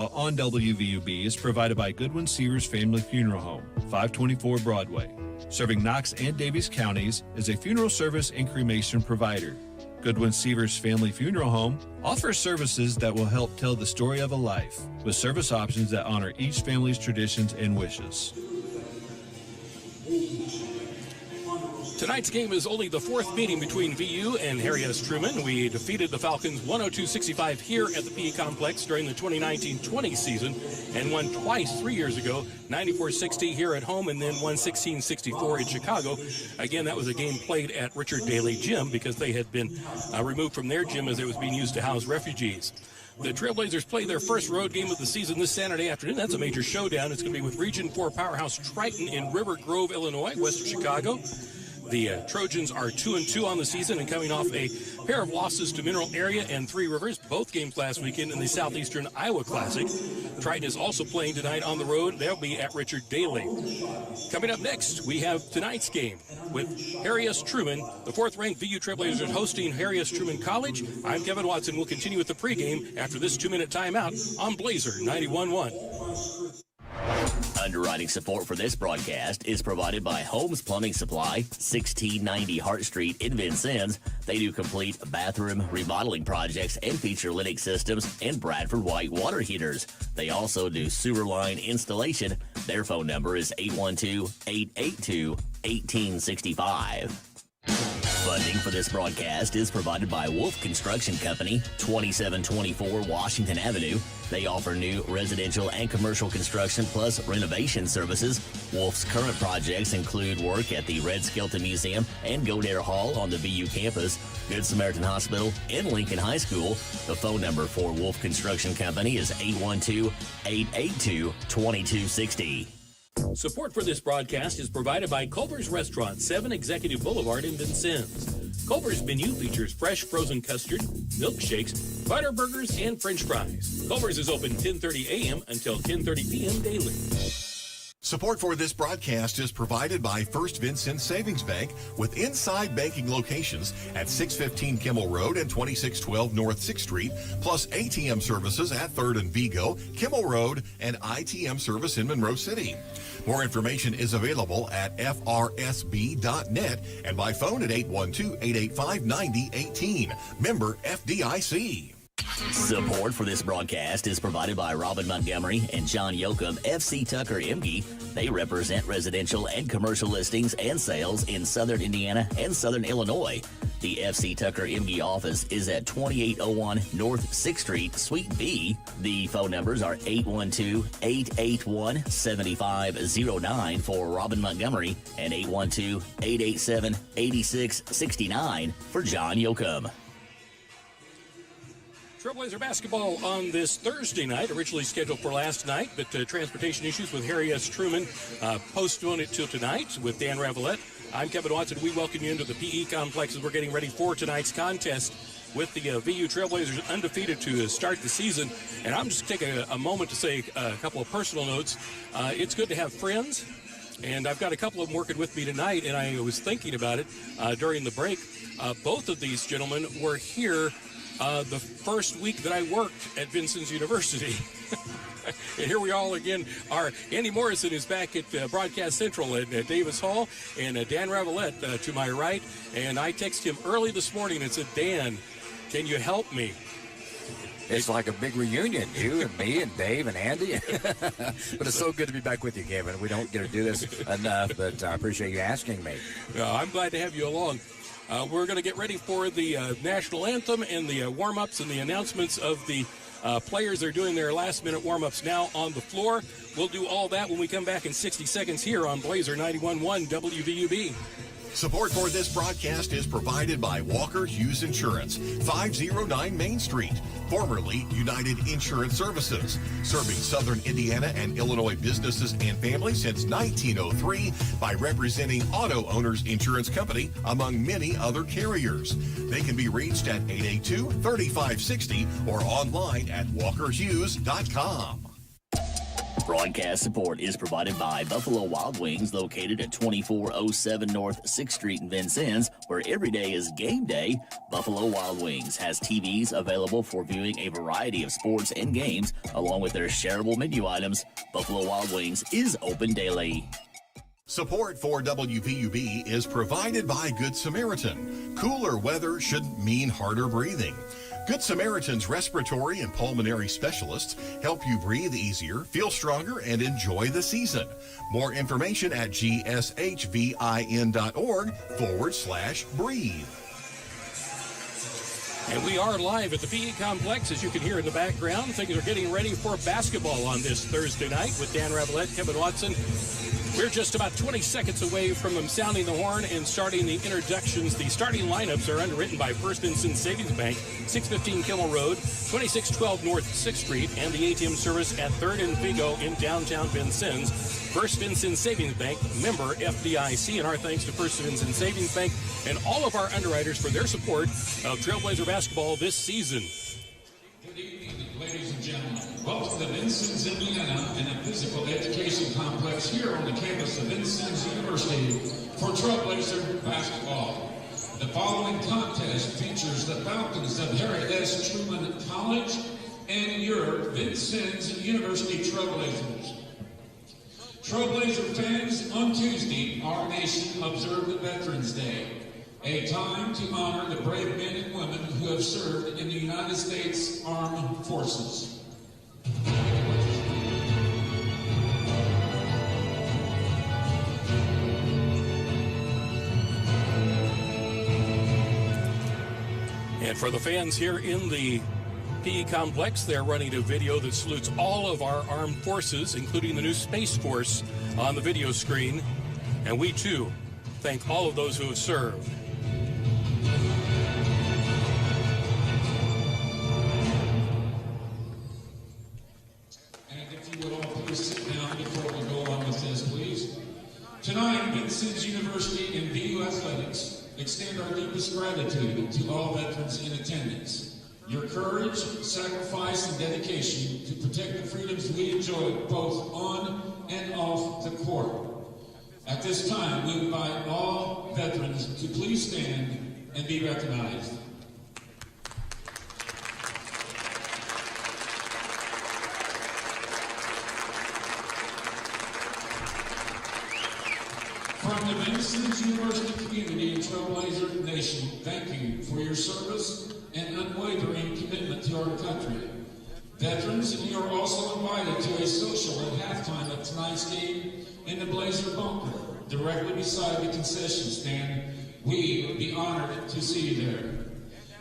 On WVUB is provided by Goodwin Seavers Family Funeral Home, 524 Broadway. Serving Knox and Davies counties is a funeral service and cremation provider. Goodwin Seavers Family Funeral Home offers services that will help tell the story of a life, with service options that honor each family's traditions and wishes. Tonight's game is only the fourth meeting between VU and Harry S. Truman. We defeated the Falcons 102-65 here at the PE Complex during the 2019-20 season and won twice 3 years ago, 94-60 here at home and then won 16-64 in Chicago. Again, that was a game played at Richard Daley Gym because they had been removed from their gym as it was being used to house refugees. The Trailblazers play their first road game of the season this Saturday afternoon. That's a major showdown. It's going to be with Region 4 powerhouse Triton in River Grove, Illinois, west of Chicago. The Trojans are 2-2 on the season and coming off a pair of losses to Mineral Area and Three Rivers, both games last weekend in the Southeastern Iowa Classic. Triton is also playing tonight on the road. They'll be at Richard Daley. Coming up next, we have tonight's game with Harry S. Truman. The fourth-ranked VU Trailblazers hosting Harry S. Truman College. I'm Kevin Watson. We'll continue with the pregame after this 2-minute timeout on Blazer 91.1. Underwriting support for this broadcast is provided by Holmes Plumbing Supply, 1690 Hart Street in Vincennes. They do complete bathroom remodeling projects and feature Linux systems and Bradford White water heaters. They also do sewer line installation. Their phone number is 812-882-1865. Funding for this broadcast is provided by Wolf Construction Company, 2724 Washington Avenue. They offer new residential and commercial construction plus renovation services. Wolf's current projects include work at the Red Skelton Museum and Godare Hall on the VU campus, Good Samaritan Hospital, and Lincoln High School. The phone number for Wolf Construction Company is 812-882-2260. Support for this broadcast is provided by Culver's Restaurant, 7 Executive Boulevard in Vincennes. Culver's menu features fresh frozen custard, milkshakes, butter burgers, and french fries. Culver's is open 10:30 a.m. until 10:30 p.m. daily. Support for this broadcast is provided by First Vincent Savings Bank with inside banking locations at 615 Kimmel Road and 2612 North 6th Street, plus ATM services at 3rd and Vigo, Kimmel Road, and ITM service in Monroe City. More information is available at frsb.net and by phone at 812-885-9018. Member FDIC. Support for this broadcast is provided by Robin Montgomery and John Yoakum, FC Tucker MG. They represent residential and commercial listings and sales in Southern Indiana and Southern Illinois. The FC Tucker MG office is at 2801 North 6th Street, Suite B. The phone numbers are 812-881-7509 for Robin Montgomery and 812-887-8669 for John Yoakum. Trailblazer basketball on this Thursday night, originally scheduled for last night, but transportation issues with Harry S. Truman postponed it till tonight with Dan Ravelette. I'm Kevin Watson. We welcome you into the PE complex as we're getting ready for tonight's contest with the VU Trailblazers undefeated to start the season. And I'm just taking a moment to say a couple of personal notes. It's good to have friends, and I've got a couple of them working with me tonight, and I was thinking about it during the break. Both of these gentlemen were here the first week that I worked at Vincennes University. And here we all again are. Andy Morrison is back at Broadcast Central at Davis Hall, and Dan Ravelette to my right. And I texted him early this morning and said, Dan, can you help me? It's like a big reunion, you and me and Dave and Andy. But it's so good to be back with you, Kevin. We don't get to do this enough, but I appreciate you asking me. I'm glad to have you along. We're going to get ready for the national anthem and the warm-ups and the announcements of the players. They're doing their last-minute warm-ups now on the floor. We'll do all that when we come back in 60 seconds here on Blazer 91.1 WVUB. Support for this broadcast is provided by Walker Hughes Insurance, 509 Main Street, formerly United Insurance Services, serving Southern Indiana and Illinois businesses and families since 1903 by representing Auto Owners Insurance Company, among many other carriers. They can be reached at 882-3560 or online at walkerhughes.com. Broadcast support is provided by Buffalo Wild Wings, located at 2407 North 6th Street in Vincennes, where every day is game day. Buffalo Wild Wings has TVs available for viewing a variety of sports and games, along with their shareable menu items. Buffalo Wild Wings is open daily. Support for WVUB is provided by Good Samaritan. Cooler weather shouldn't mean harder breathing. Good Samaritan's respiratory and pulmonary specialists help you breathe easier, feel stronger, and enjoy the season. More information at gshvin.org/breathe. And we are live at the PE Complex, as you can hear in the background. Things are getting ready for basketball on this Thursday night with Dan Ravelette, Kevin Watson. We're just about 20 seconds away from them sounding the horn and starting the introductions. The starting lineups are underwritten by First Vincent Savings Bank, 615 Kimmel Road, 2612 North 6th Street, and the ATM service at 3rd and Vigo in downtown Vincennes. First Vincent Savings Bank, member FDIC, and our thanks to First Vincent Savings Bank and all of our underwriters for their support of Trailblazer basketball this season. Good evening, ladies and gentlemen. Welcome to Vincennes, Indiana, and a physical education complex here on the campus of Vincennes University for Trailblazer basketball. The following contest features the Falcons of Harry S. Truman College and your Vincennes University Trailblazers. Trailblazer fans, on Tuesday, our nation observed Veterans Day, a time to honor the brave men and women who have served in the United States Armed Forces. And for the fans here in the PE Complex, they're running a video that salutes all of our armed forces, including the new Space Force on the video screen. And we, too, thank all of those who have served. And if you would all please sit down before we go on with this, please. Tonight, Vincennes University and VU Athletics extend our deepest gratitude to all veterans in attendance. Your courage, sacrifice, and dedication to protect the freedoms we enjoy both on and off the court. At this time, we invite all veterans to please stand and be recognized. From the Vincennes University community and Trailblazer Nation, thank you for your service and unwavering commitment to our country. Veterans, you are also invited to a social at halftime of tonight's game in the Blazer Bunker, directly beside the concession stand. We would be honored to see you there.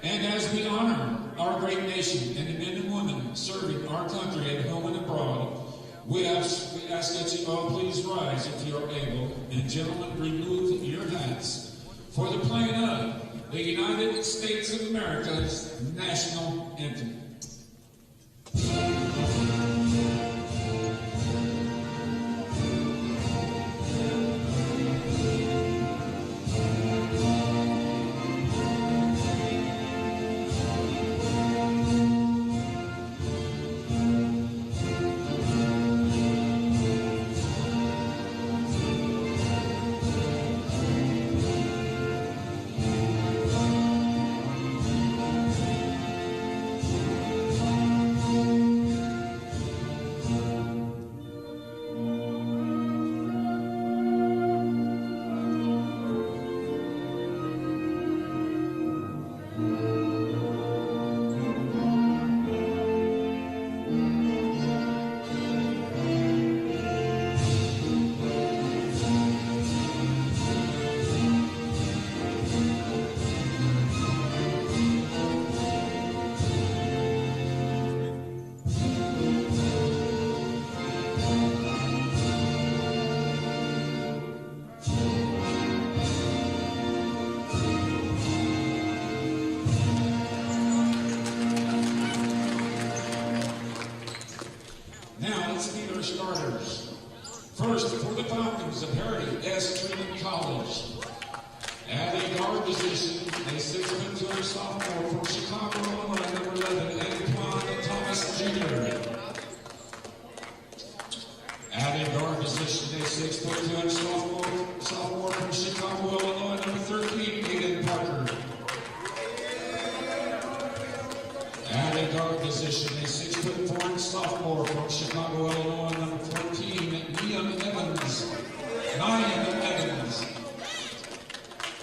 And as we honor our great nation and the men and women serving our country at home and abroad, we ask that you all please rise if you are able, and gentlemen, remove your hats for the playing of the United States of America's national anthem. Starters. First, for the Falcons of Harry S. Truman College. At a guard position, a 6'2" sophomore from Chicago, Illinois, number 11, Antoine Thomas Jr. Adding guard position, a 6'2" sophomore from Chicago, Illinois, number 13, Aiden Parker. Adding guard position, a 6'4" sophomore from Chicago, Illinois, number 14, Liam Evans.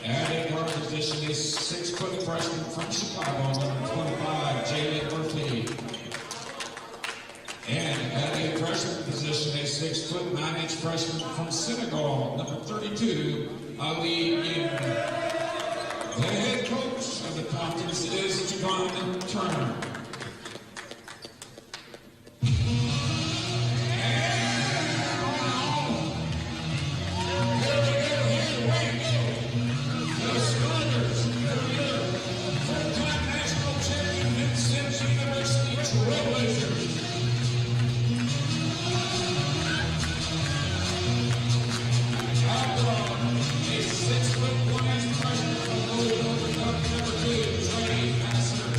Adding guard position, a 6-foot freshman from Chicago, number 25, Jalen Murphy. And at a freshman position, a 6'9" freshman from Senegal, number 32, Ali Yin. The head coach of the conference is Truman Turner. The starters, four-time national champion Vincennes University Trailblazers. A 6'1" freshman from Louisville, number 2, Trey Vassar.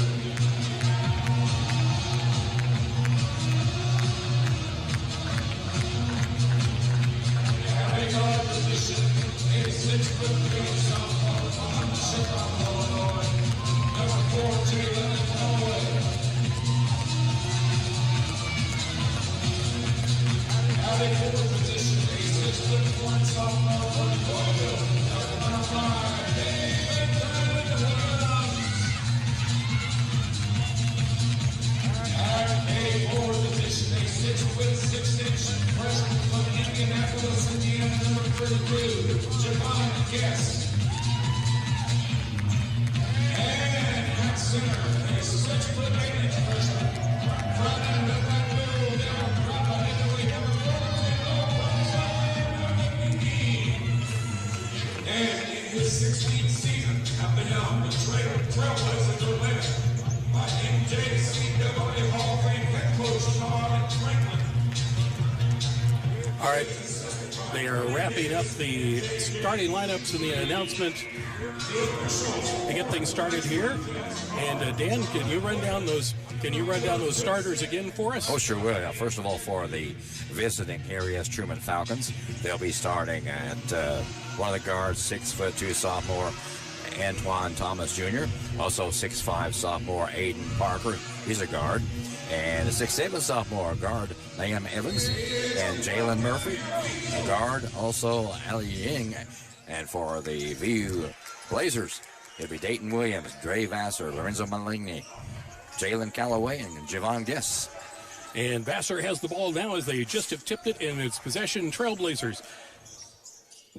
At a guard position, a 6'3" sophomore from Chicago, Illinois, number 4, Jalen Murphy. At a forward position, a 6'1" sophomore from Louisville, number 5, David Williams. At a forward position, a 6'6" freshman from Indianapolis, Indiana, number 32, Javon Guest. And at center, a 6'8" freshman from And in his 16th season at the helm, the Trailblazers are led by NJCAA Hall of Fame head coach Todd Franklin. All right, they are wrapping up the starting lineups and the announcement to get things started here. And Dan, can you run down those starters again for us? Oh, sure will. First of all, for the visiting Harry S. Truman Falcons, they'll be starting at one of the guards, 6'2" sophomore Antoine Thomas Jr., also 6'5" sophomore Aiden Parker. He's a guard. And a 6'7" sophomore guard, Liam Evans, and Jalen Murphy. A guard, also Ali Ying. And for the VU Blazers, it'll be Dayton Williams, Dre Vassar, Lorenzo Maligny, Jalen Calloway, and Javon Guess. And Vassar has the ball now as they just have tipped it in its possession. Trailblazers.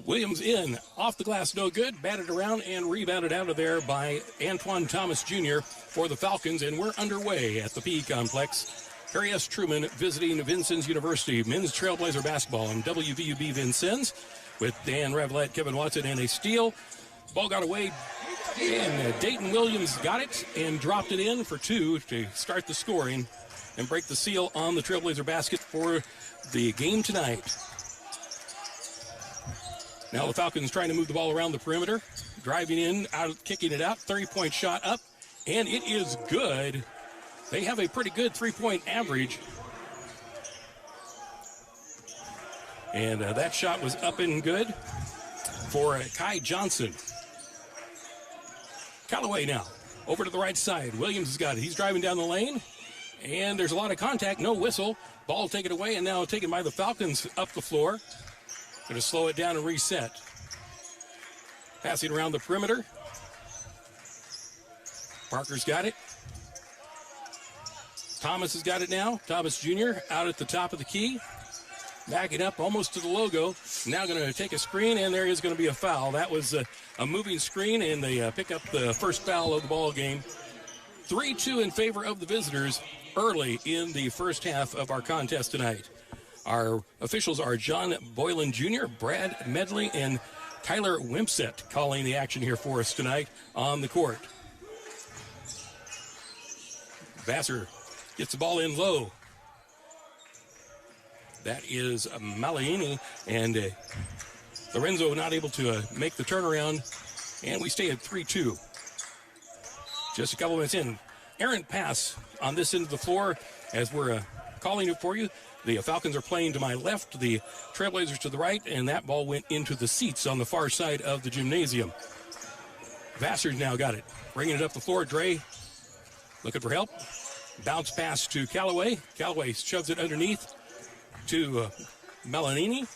Williams in, off the glass, no good, batted around and rebounded out of there by Antoine Thomas Jr. for the Falcons, and we're underway at the PE Complex. Harry S. Truman visiting Vincennes University men's Trailblazer basketball on WVUB Vincennes with Dan Revelette, Kevin Watson, and a steal. Ball got away, and Dayton Williams got it and dropped it in for 2 to start the scoring and break the seal on the Trailblazer basket for the game tonight. Now the Falcons trying to move the ball around the perimeter, driving in, out, kicking it out, 30-point shot up, and it is good. They have a pretty good 3-point average. And that shot was up and good for Kai Johnson. Callaway now, over to the right side. Williams has got it. He's driving down the lane, and there's a lot of contact, no whistle. Ball taken away, and now taken by the Falcons up the floor. Going to slow it down and reset. Passing around the perimeter. Parker's got it. Thomas has got it now. Thomas Jr. out at the top of the key. Backing up almost to the logo. Now going to take a screen, and there is going to be a foul. That was a moving screen, and they pick up the first foul of the ball game. 3-2 in favor of the visitors early in the first half of our contest tonight. Our officials are John Boylan Jr., Brad Medley, and Tyler Wimpset calling the action here for us tonight on the court. Vassar gets the ball in low. That is Malaini, and Lorenzo not able to make the turnaround, and we stay at 3-2. Just a couple minutes in. Errant pass on this end of the floor as we're calling it for you. The Falcons are playing to my left, the Trailblazers to the right, and that ball went into the seats on the far side of the gymnasium. Vassar's now got it. Bringing it up the floor. Dre looking for help. Bounce pass to Callaway. Callaway shoves it underneath to Melanini,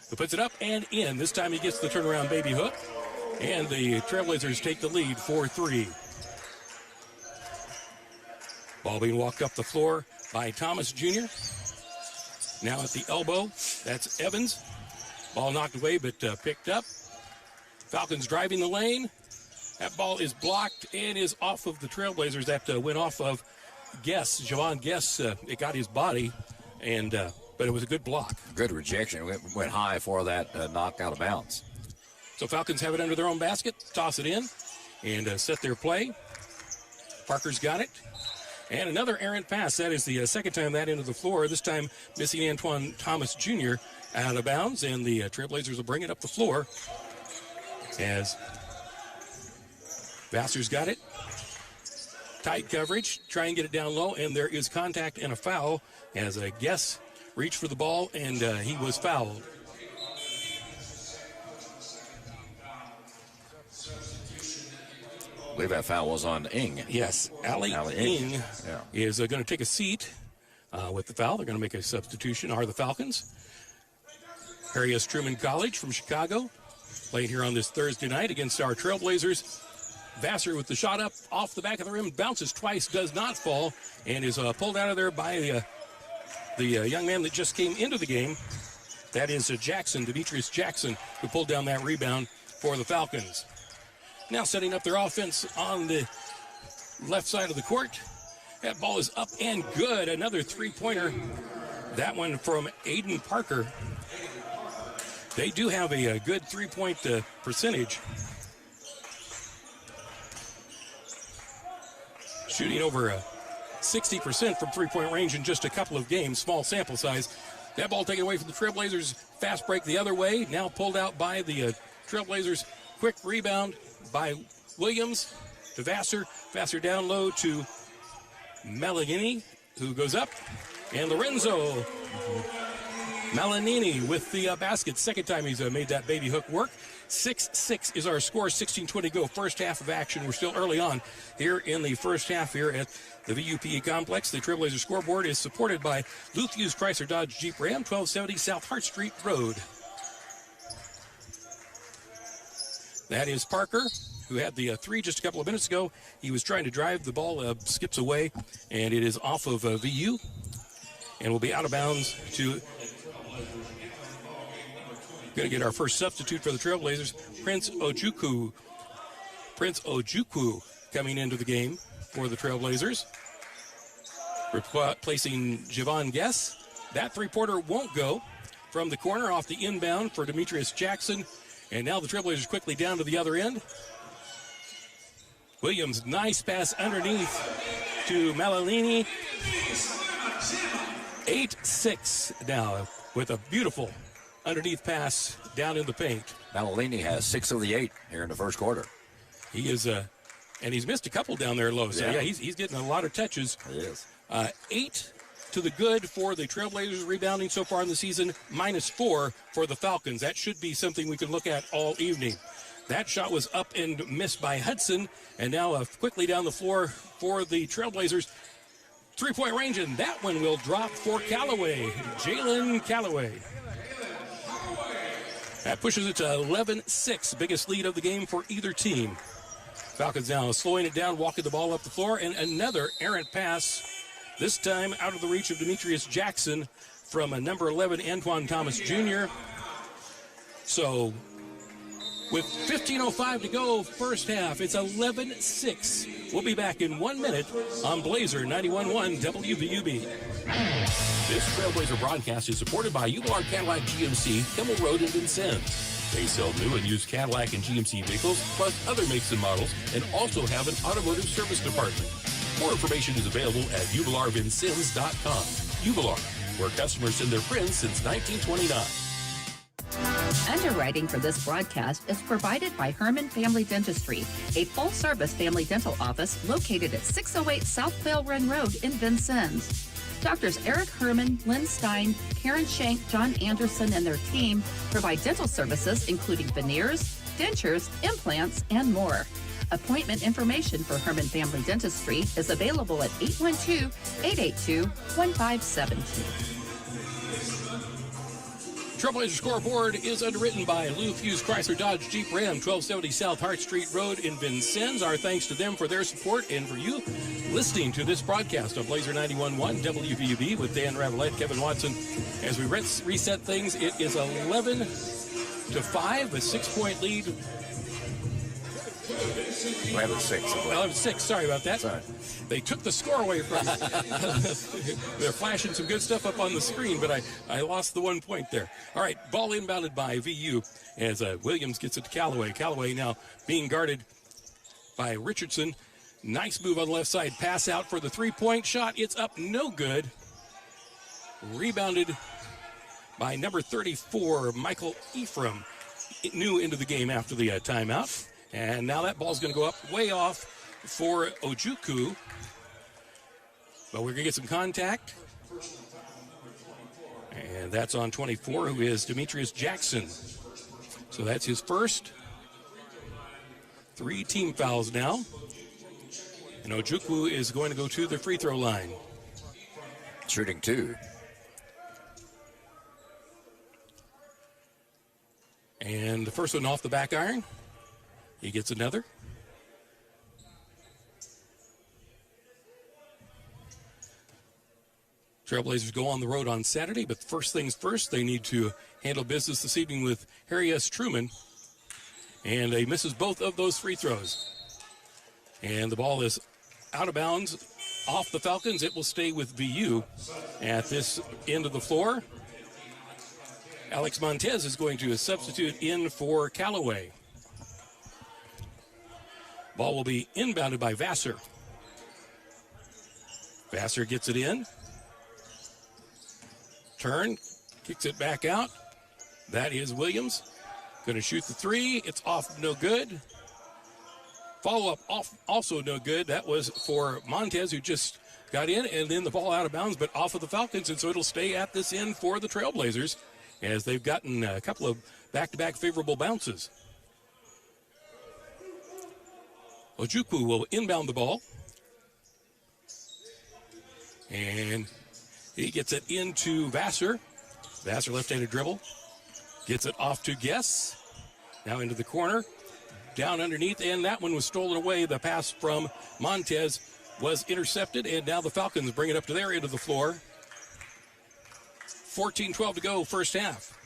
who puts it up and in. This time he gets the turnaround baby hook, and the Trailblazers take the lead 4-3. Ball being walked up the floor by Thomas Jr. Now at the elbow, that's Evans. Ball knocked away but picked up. Falcons driving the lane. That ball is blocked and is off of the Trailblazers. That went off of Guess. Javon Guess, it got his body, and but it was a good block. Good rejection. Went high for that knock out of bounds. So Falcons have it under their own basket, toss it in, and set their play. Parker's got it. And another errant pass. That is the second time that into the floor. This time missing Antoine Thomas Jr. out of bounds, and the Trailblazers will bring it up the floor as Vassar's got it. Tight coverage, try and get it down low, and there is contact and a foul as a Guess reached for the ball, and he was fouled. I believe that foul was on Ing. Yes, Ali Ing is going to take a seat with the foul. They're going to make a substitution, are the Falcons. Harry S. Truman College from Chicago, playing here on this Thursday night against our Trailblazers. Vassar with the shot up off the back of the rim, bounces twice, does not fall, and is pulled out of there by the young man that just came into the game. That is Jackson, Demetrius Jackson, who pulled down that rebound for the Falcons. Now setting up their offense on the left side of the court. That ball is up and good. Another three-pointer. That one from Aiden Parker. They do have a good three-point percentage. Shooting over 60% from three-point range in just a couple of games. Small sample size. That ball taken away from the Trailblazers. Fast break the other way. Now pulled out by the Trailblazers. Quick rebound by Williams to Vassar. Vassar down low to Melanini, who goes up. And Lorenzo Melanini with the basket. Second time he's made that baby hook work. 6-6 is our score. 16:20 go. First half of action. We're still early on here in the first half here at the VUPE complex. The Trailblazer scoreboard is supported by Luthie's Chrysler Dodge Jeep Ram, 1270 South Hart Street Road. That is Parker, who had the three just a couple of minutes ago. He was trying to drive. The ball skips away, and it is off of VU, and will be out of bounds to... Going to get our first substitute for the Trailblazers, Prince Ojukwu. Prince Ojukwu coming into the game for the Trailblazers. Replacing Javon Guess. That three-pointer won't go from the corner off the inbound for Demetrius Jackson. And now the Trailblazers quickly down to the other end. Williams, nice pass underneath to Melanini. 8-6 now with a beautiful underneath pass down in the paint. Melanini has 6 of the 8 here in the first quarter. He is, and he's missed a couple down there low. So, yeah, he's getting a lot of touches. He is. 8 to the good for the Trailblazers rebounding so far in the season, -4 for the Falcons. That should be something we can look at all evening. That shot was up and missed by Hudson, and now quickly down the floor for the Trailblazers. Three-point range, and that one will drop for Callaway, Jalen Callaway. That pushes it to 11-6, biggest lead of the game for either team. Falcons now slowing it down, walking the ball up the floor, and another errant pass, this time out of the reach of Demetrius Jackson from number 11, Antoine Thomas Jr. So with 15:05 to go, first half, it's 11-6. We'll be back in 1 minute on Blazer 91.1 WVUB. This Trailblazer broadcast is supported by Ular Cadillac GMC, Kimmel Road in Vincennes. They sell new and used Cadillac and GMC vehicles, plus other makes and models, and also have an automotive service department. More information is available at uvalarvincennes.com. Uvalar, where customers send their friends since 1929. Underwriting for this broadcast is provided by Herman Family Dentistry, a full-service family dental office located at 608 South Bell Run Road in Vincennes. Doctors Eric Herman, Lynn Stein, Karen Shank, John Anderson, and their team provide dental services including veneers, dentures, implants, and more. Appointment information for Herman Family Dentistry is available at 812-882-1572. Trailblazer Scoreboard is underwritten by Lou Fuse Chrysler Dodge Jeep Ram, 1270 South Hart Street Road in Vincennes. Our thanks to them for their support and for you listening to this broadcast of Blazer 91.1 WVUB with Dan Ravelette, Kevin Watson. As we reset things, it is 11-5, a 6-point lead. 11-6. 11-6, sorry about that. Sorry. They took the score away from me. They're flashing some good stuff up on the screen, but I lost the 1 point there. All right, ball inbounded by VU as Williams gets it to Callaway. Callaway now being guarded by Richardson. Nice move on the left side. Pass out for the three-point shot. It's up, no good. Rebounded by number 34, Michael Ephraim. New into the game after the timeout. And now that ball's going to go up way off for Ojukwu. But we're going to get some contact. And that's on 24, who is Demetrius Jackson. So that's his first. 3 team fouls now. And Ojukwu is going to go to the free throw line. Shooting 2. And the first one off the back iron. He gets another. Trailblazers go on the road on Saturday, but first things first, they need to handle business this evening with Harry S. Truman. And he misses both of those free throws. And the ball is out of bounds off the Falcons. It will stay with VU at this end of the floor. Alex Montez is going to substitute in for Callaway. Ball will be inbounded by Vassar. Vassar gets it in. Turn, kicks it back out. That is Williams. Going to shoot the three. It's off, no good. Follow-up off, also no good. That was for Montez, who just got in, and then the ball out of bounds, but off of the Falcons, and so it'll stay at this end for the Trailblazers as they've gotten a couple of back-to-back favorable bounces. Ojukwu will inbound the ball. And he gets it into Vassar. Vassar left-handed dribble. Gets it off to Guess. Now into the corner. Down underneath, and that one was stolen away. The pass from Montez was intercepted, and now the Falcons bring it up to their end of the floor. 14-12 to go, first half.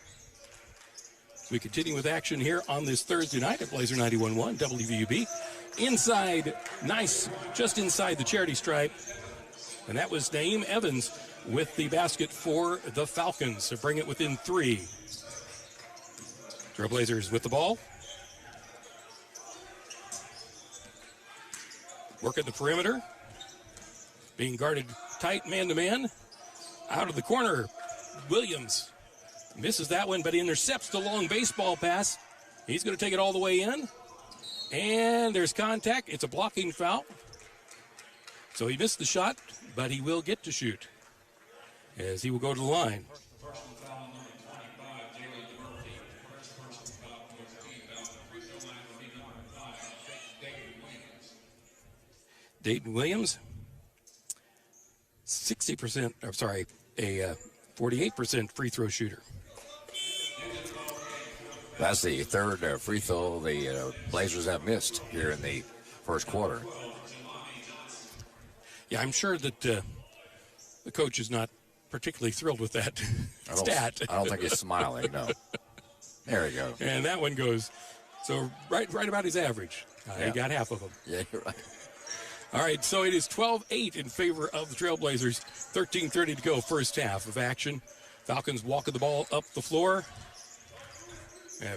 We continue with action here on this Thursday night at Blazer 91.1 WVUB. Inside, nice, just inside the charity stripe. And that was Naeem Evans with the basket for the Falcons to bring it within 3. Trailblazers with the ball. Work at the perimeter. Being guarded tight man-to-man. Out of the corner, Williams misses that one, but intercepts the long baseball pass. He's going to take it all the way in. And there's contact. It's a blocking foul. So he missed the shot, but he will get to shoot as he will go to the line. Dayton Williams, 48% free throw shooter. That's the third free throw the Blazers have missed here in the first quarter. Yeah, I'm sure that the coach is not particularly thrilled with that stat. I don't think he's smiling, no. There we go. And that one goes, so right about his average. Yeah. He got half of them. Yeah, you're right. All right, so it is 12-8 in favor of the Trailblazers. 13:30 to go, first half of action. Falcons walking the ball up the floor.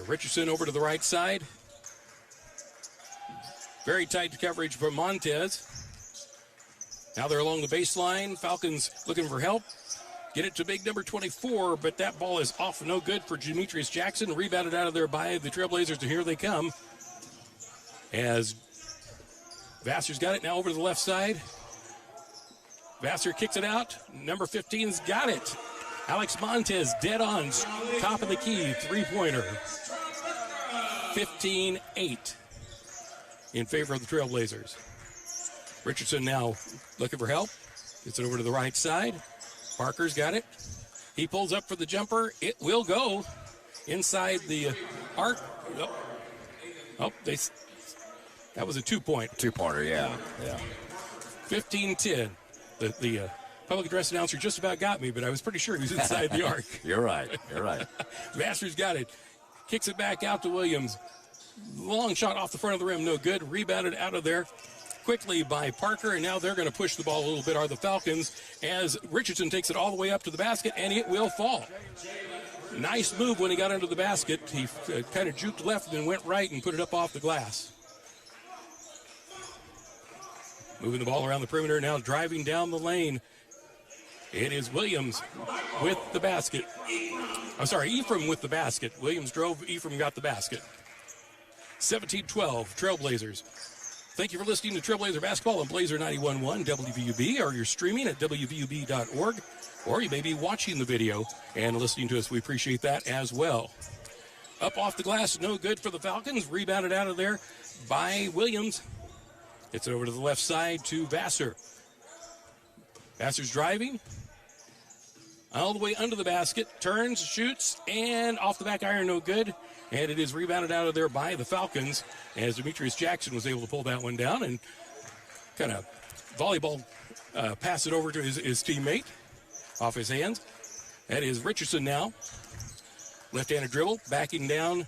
Richardson over to the right side. Very tight coverage from Montez. Now they're along the baseline. Falcons looking for help. Get it to big number 24, but that ball is off, no good for Demetrius Jackson. Rebounded out of there by the Trailblazers, and here they come. As Vassar's got it now over to the left side. Vassar kicks it out. Number 15's got it. Alex Montez dead on, top of the key, three-pointer. 15-8 in favor of the Trailblazers. Richardson now looking for help. Gets it over to the right side. Parker's got it. He pulls up for the jumper. It will go inside the arc. That was a two-point. Two-pointer, yeah. 15-10. The public address announcer just about got me, but I was pretty sure he was inside the arc. You're right. Vassar's got it. Kicks it back out to Williams. Long shot off the front of the rim, no good. Rebounded out of there quickly by Parker, and now they're going to push the ball a little bit, are the Falcons, as Richardson takes it all the way up to the basket, and it will fall. Nice move when he got under the basket. He kind of juked left and then went right and put it up off the glass. Moving the ball around the perimeter, now driving down the lane. It is Williams with the basket. I'm sorry, Ephraim with the basket. Williams drove, Ephraim got the basket. 17-12, Trailblazers. Thank you for listening to Trailblazer Basketball on Blazer 91.1 WVUB, or you're streaming at WVUB.org, or you may be watching the video and listening to us. We appreciate that as well. Up off the glass, no good for the Falcons. Rebounded out of there by Williams. It's over to the left side to Vassar. Vassar's driving all the way under the basket, turns, shoots, and off the back iron, no good. And it is rebounded out of there by the Falcons as Demetrius Jackson was able to pull that one down and kind of volleyball pass it over to his teammate off his hands. That is Richardson now. Left-handed dribble, backing down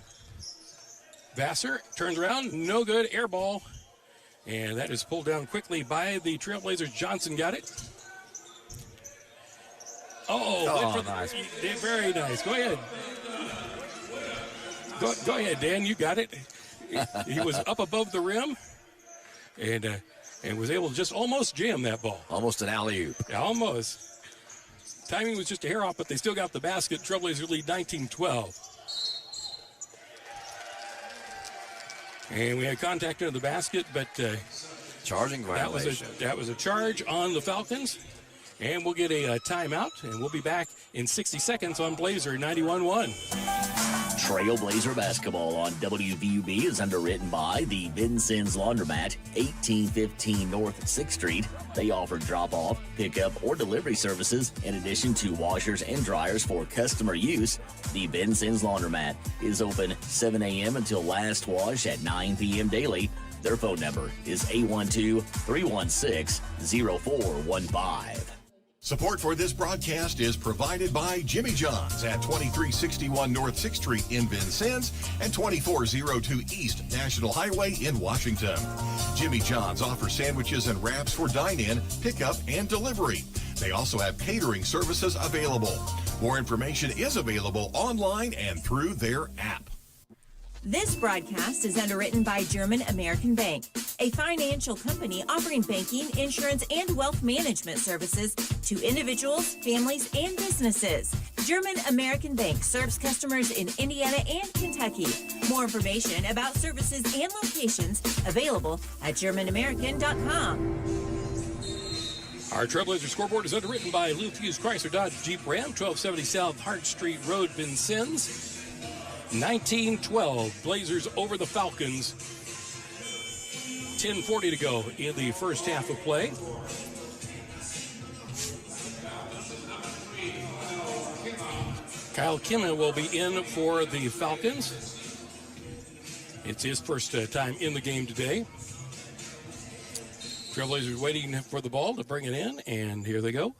Vassar. Turns around, no good, air ball. And that is pulled down quickly by the Trailblazers. Johnson got it. Nice. Very nice. Go ahead. Go ahead, Dan. You got it. He was up above the rim and was able to just almost jam that ball. Almost an alley-oop. Yeah, almost. Timing was just a hair off, but they still got the basket. Trailblazers lead 19-12. And we had contact under the basket, but charging violation. That was a charge on the Falcons. And we'll get a timeout, and we'll be back in 60 seconds on Blazer 91.1. Trailblazer Basketball on WVUB is underwritten by the Vincent's Laundromat, 1815 North 6th Street. They offer drop-off, pickup, or delivery services in addition to washers and dryers for customer use. The Vincent's Laundromat is open 7 a.m. until last wash at 9 p.m. daily. Their phone number is 812-316-0415. Support for this broadcast is provided by Jimmy John's at 2361 North 6th Street in Vincennes and 2402 East National Highway in Washington. Jimmy John's offers sandwiches and wraps for dine-in, pickup, and delivery. They also have catering services available. More information is available online and through their app. This broadcast is underwritten by German American Bank, a financial company offering banking, insurance, and wealth management services to individuals, families, and businesses. German American Bank serves customers in Indiana and Kentucky. More information about services and locations available at GermanAmerican.com. Our Trailblazer scoreboard is underwritten by Lou Fuse Chrysler Dodge Jeep Ram, 1270 South Hart Street Road, Vincennes. 19-12, Blazers over the Falcons. 10:40 to go in the first half of play. Kyle Kimmel will be in for the Falcons. It's his first time in the game today. Trailblazers waiting for the ball to bring it in, and here they go.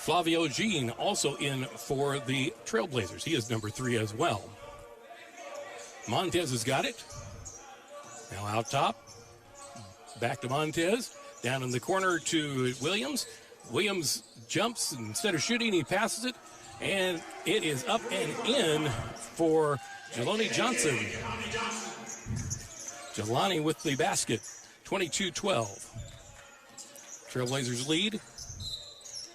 Flavio Jean also in for the Trailblazers. He is number 3 as well. Montez has got it. Now out top. Back to Montez. Down in the corner to Williams. Williams jumps. Instead of shooting, he passes it. And it is up and in for Jelani Johnson. Jelani with the basket. 22-12. Trailblazers lead.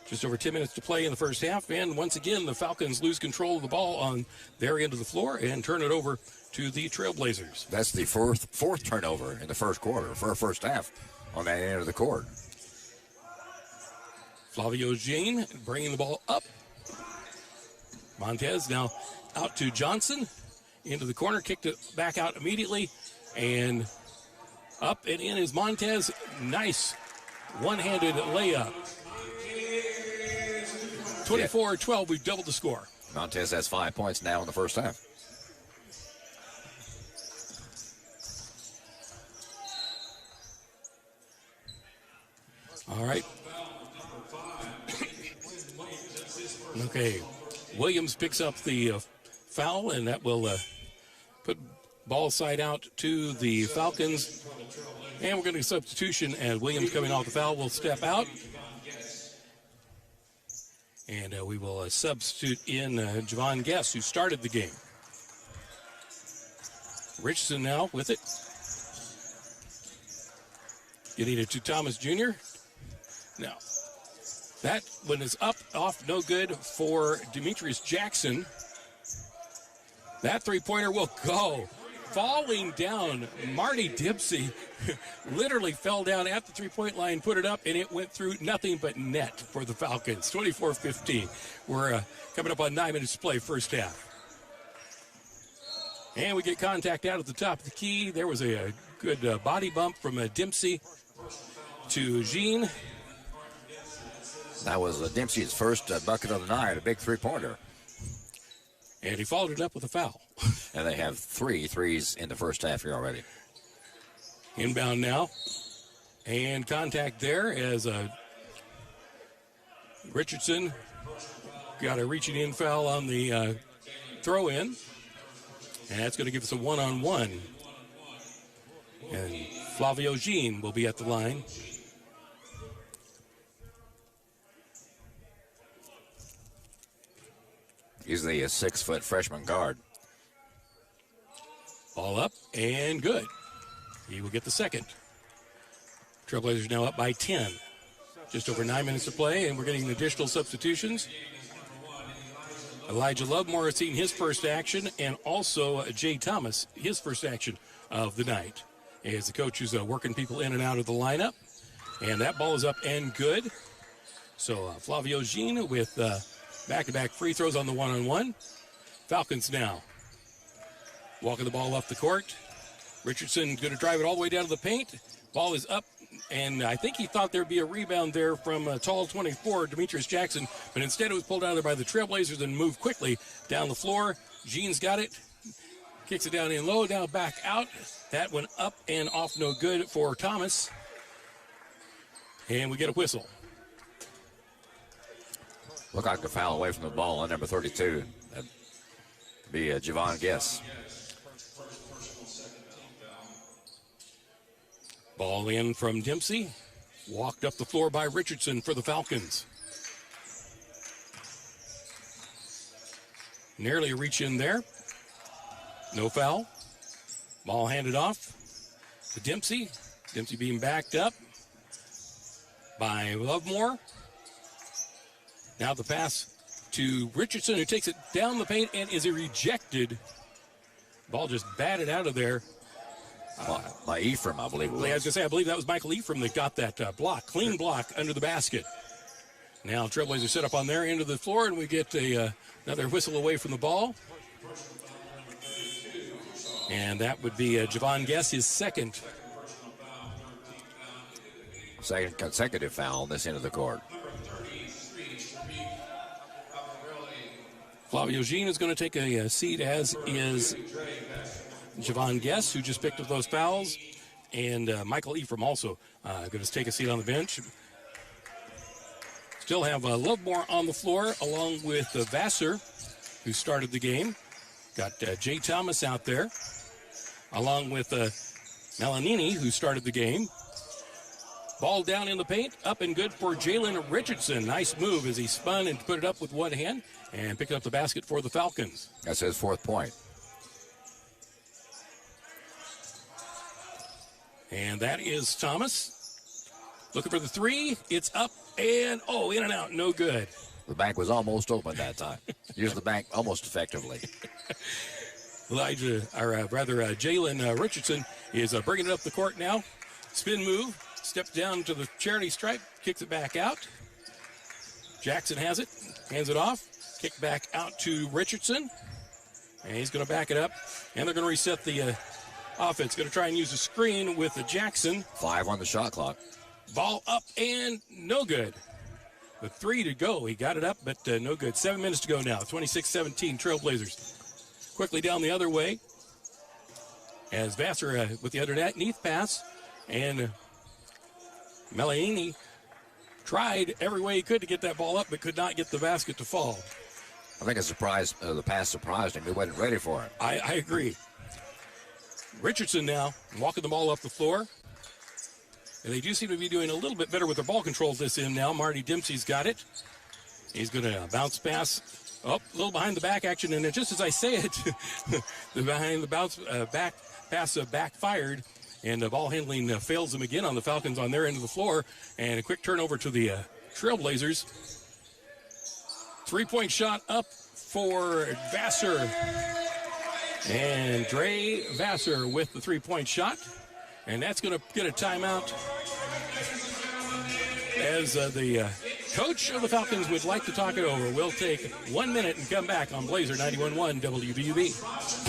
Just over 10 minutes to play in the first half. And once again, the Falcons lose control of the ball on their end of the floor and turn it over to the Trailblazers. That's the fourth turnover in the first quarter, for our first half on that end of the court. Flavio Jean bringing the ball up. Montez now out to Johnson. Into the corner, kicked it back out immediately. And up and in is Montez. Nice one-handed layup. 24-12, we've doubled the score. Montez has 5 points now in the first half. All right. Okay. Williams picks up the foul, and that will put ball side out to the Falcons. And we're going to substitution as Williams coming off the foul will step out. And we will substitute in Javon Guess, who started the game. Richardson now with it. Getting it to Thomas Jr. Now, that one is up, off, no good for Demetrius Jackson. That three-pointer will go. Falling down, Marty Dempsey literally fell down at the three-point line, put it up, and it went through nothing but net for the Falcons. 24-15. We're coming up on 9 minutes to play first half. And we get contact out at the top of the key. There was a good body bump from Dempsey to Jean. That was Dempsey's first bucket of the night, a big three-pointer. And he followed it up with a foul. And they have 3 threes in the first half here already. Inbound now. And contact there as Richardson got a reaching in foul on the throw-in. And that's going to give us a one-on-one. And Flavio Jean will be at the line. He's the 6-foot freshman guard. Ball up and good. He will get the second. Trailblazers now up by 10. Just over 9 minutes to play, and we're getting additional substitutions. Elijah Lovemore has seen his first action, and also Jay Thomas, his first action of the night. As the coach is working people in and out of the lineup. And that ball is up and good. So Flavio Jean with back-to-back free throws on the one-on-one. Falcons now walking the ball up the court. Richardson going to drive it all the way down to the paint. Ball is up, and I think he thought there'd be a rebound there from tall 24, Demetrius Jackson, but instead it was pulled out of there by the Trailblazers and moved quickly down the floor. Jean's got it. Kicks it down in low, now back out. That one up and off, no good for Thomas. And we get a whistle. Look like a foul away from the ball on number 32. That'd be Javon Guess. Ball in from Dempsey. Walked up the floor by Richardson for the Falcons. Nearly a reach in there. No foul. Ball handed off to Dempsey. Dempsey being backed up by Lovemore. Now the pass to Richardson, who takes it down the paint and is rejected. Ball just batted out of there. By Ephraim, I believe it was. I was going to say, I believe that was Michael Ephraim that got that block, clean block under the basket. Now Trailblazers set up on their end of the floor, and we get another whistle away from the ball. And that would be Javon Guess, his second consecutive foul on this end of the court. Flavio Jean is going to take a seat, as is Javon Guess, who just picked up those fouls. And Michael Ephraim also going to take a seat on the bench. Still have Lovemore on the floor, along with Vassar, who started the game. Got Jay Thomas out there, along with Malanini, who started the game. Ball down in the paint, up and good for Jalen Richardson. Nice move as he spun and put it up with one hand and picked up the basket for the Falcons. That's his fourth point. And that is Thomas. Looking for the three. It's up and, in and out. No good. The bank was almost open that time. Used the bank almost effectively. Jalen Richardson is bringing it up the court now. Spin move. Steps down to the charity stripe. Kicks it back out. Jackson has it, hands it off, kick back out to Richardson, and he's going to back it up, and they're going to reset the offense. Going to try and use a screen with Jackson. 5 on the shot clock. Ball up and no good. With 3 to go, he got it up, but no good. 7 minutes to go now. 26-17 Trailblazers. Quickly down the other way as Vassar with the underneath pass, and Meliani tried every way he could to get that ball up, but could not get the basket to fall. I think the pass surprised him. He wasn't ready for it. I agree. Richardson now walking the ball up the floor. And they do seem to be doing a little bit better with their ball control this end now. Marty Dempsey's got it. He's going to bounce pass. Oh, a little behind the back action. And just as I say it, the behind the bounce back pass backfired. And the ball handling fails them again on the Falcons on their end of the floor. And a quick turnover to the Trailblazers. 3-point shot up for Vassar. And Dre Vassar with the 3-point shot. And that's going to get a timeout as the coach of the Falcons would like to talk it over. We'll take 1 minute and come back on Blazer 91.1 WVUB.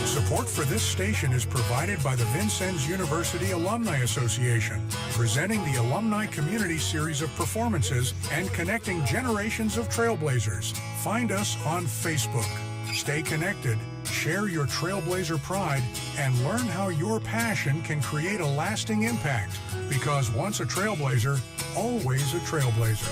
Support for this station is provided by the Vincennes University Alumni Association, presenting the Alumni Community Series of performances and connecting generations of Trailblazers. Find us on Facebook. Stay connected, share your Trailblazer pride, and learn how your passion can create a lasting impact. Because once a Trailblazer, always a Trailblazer.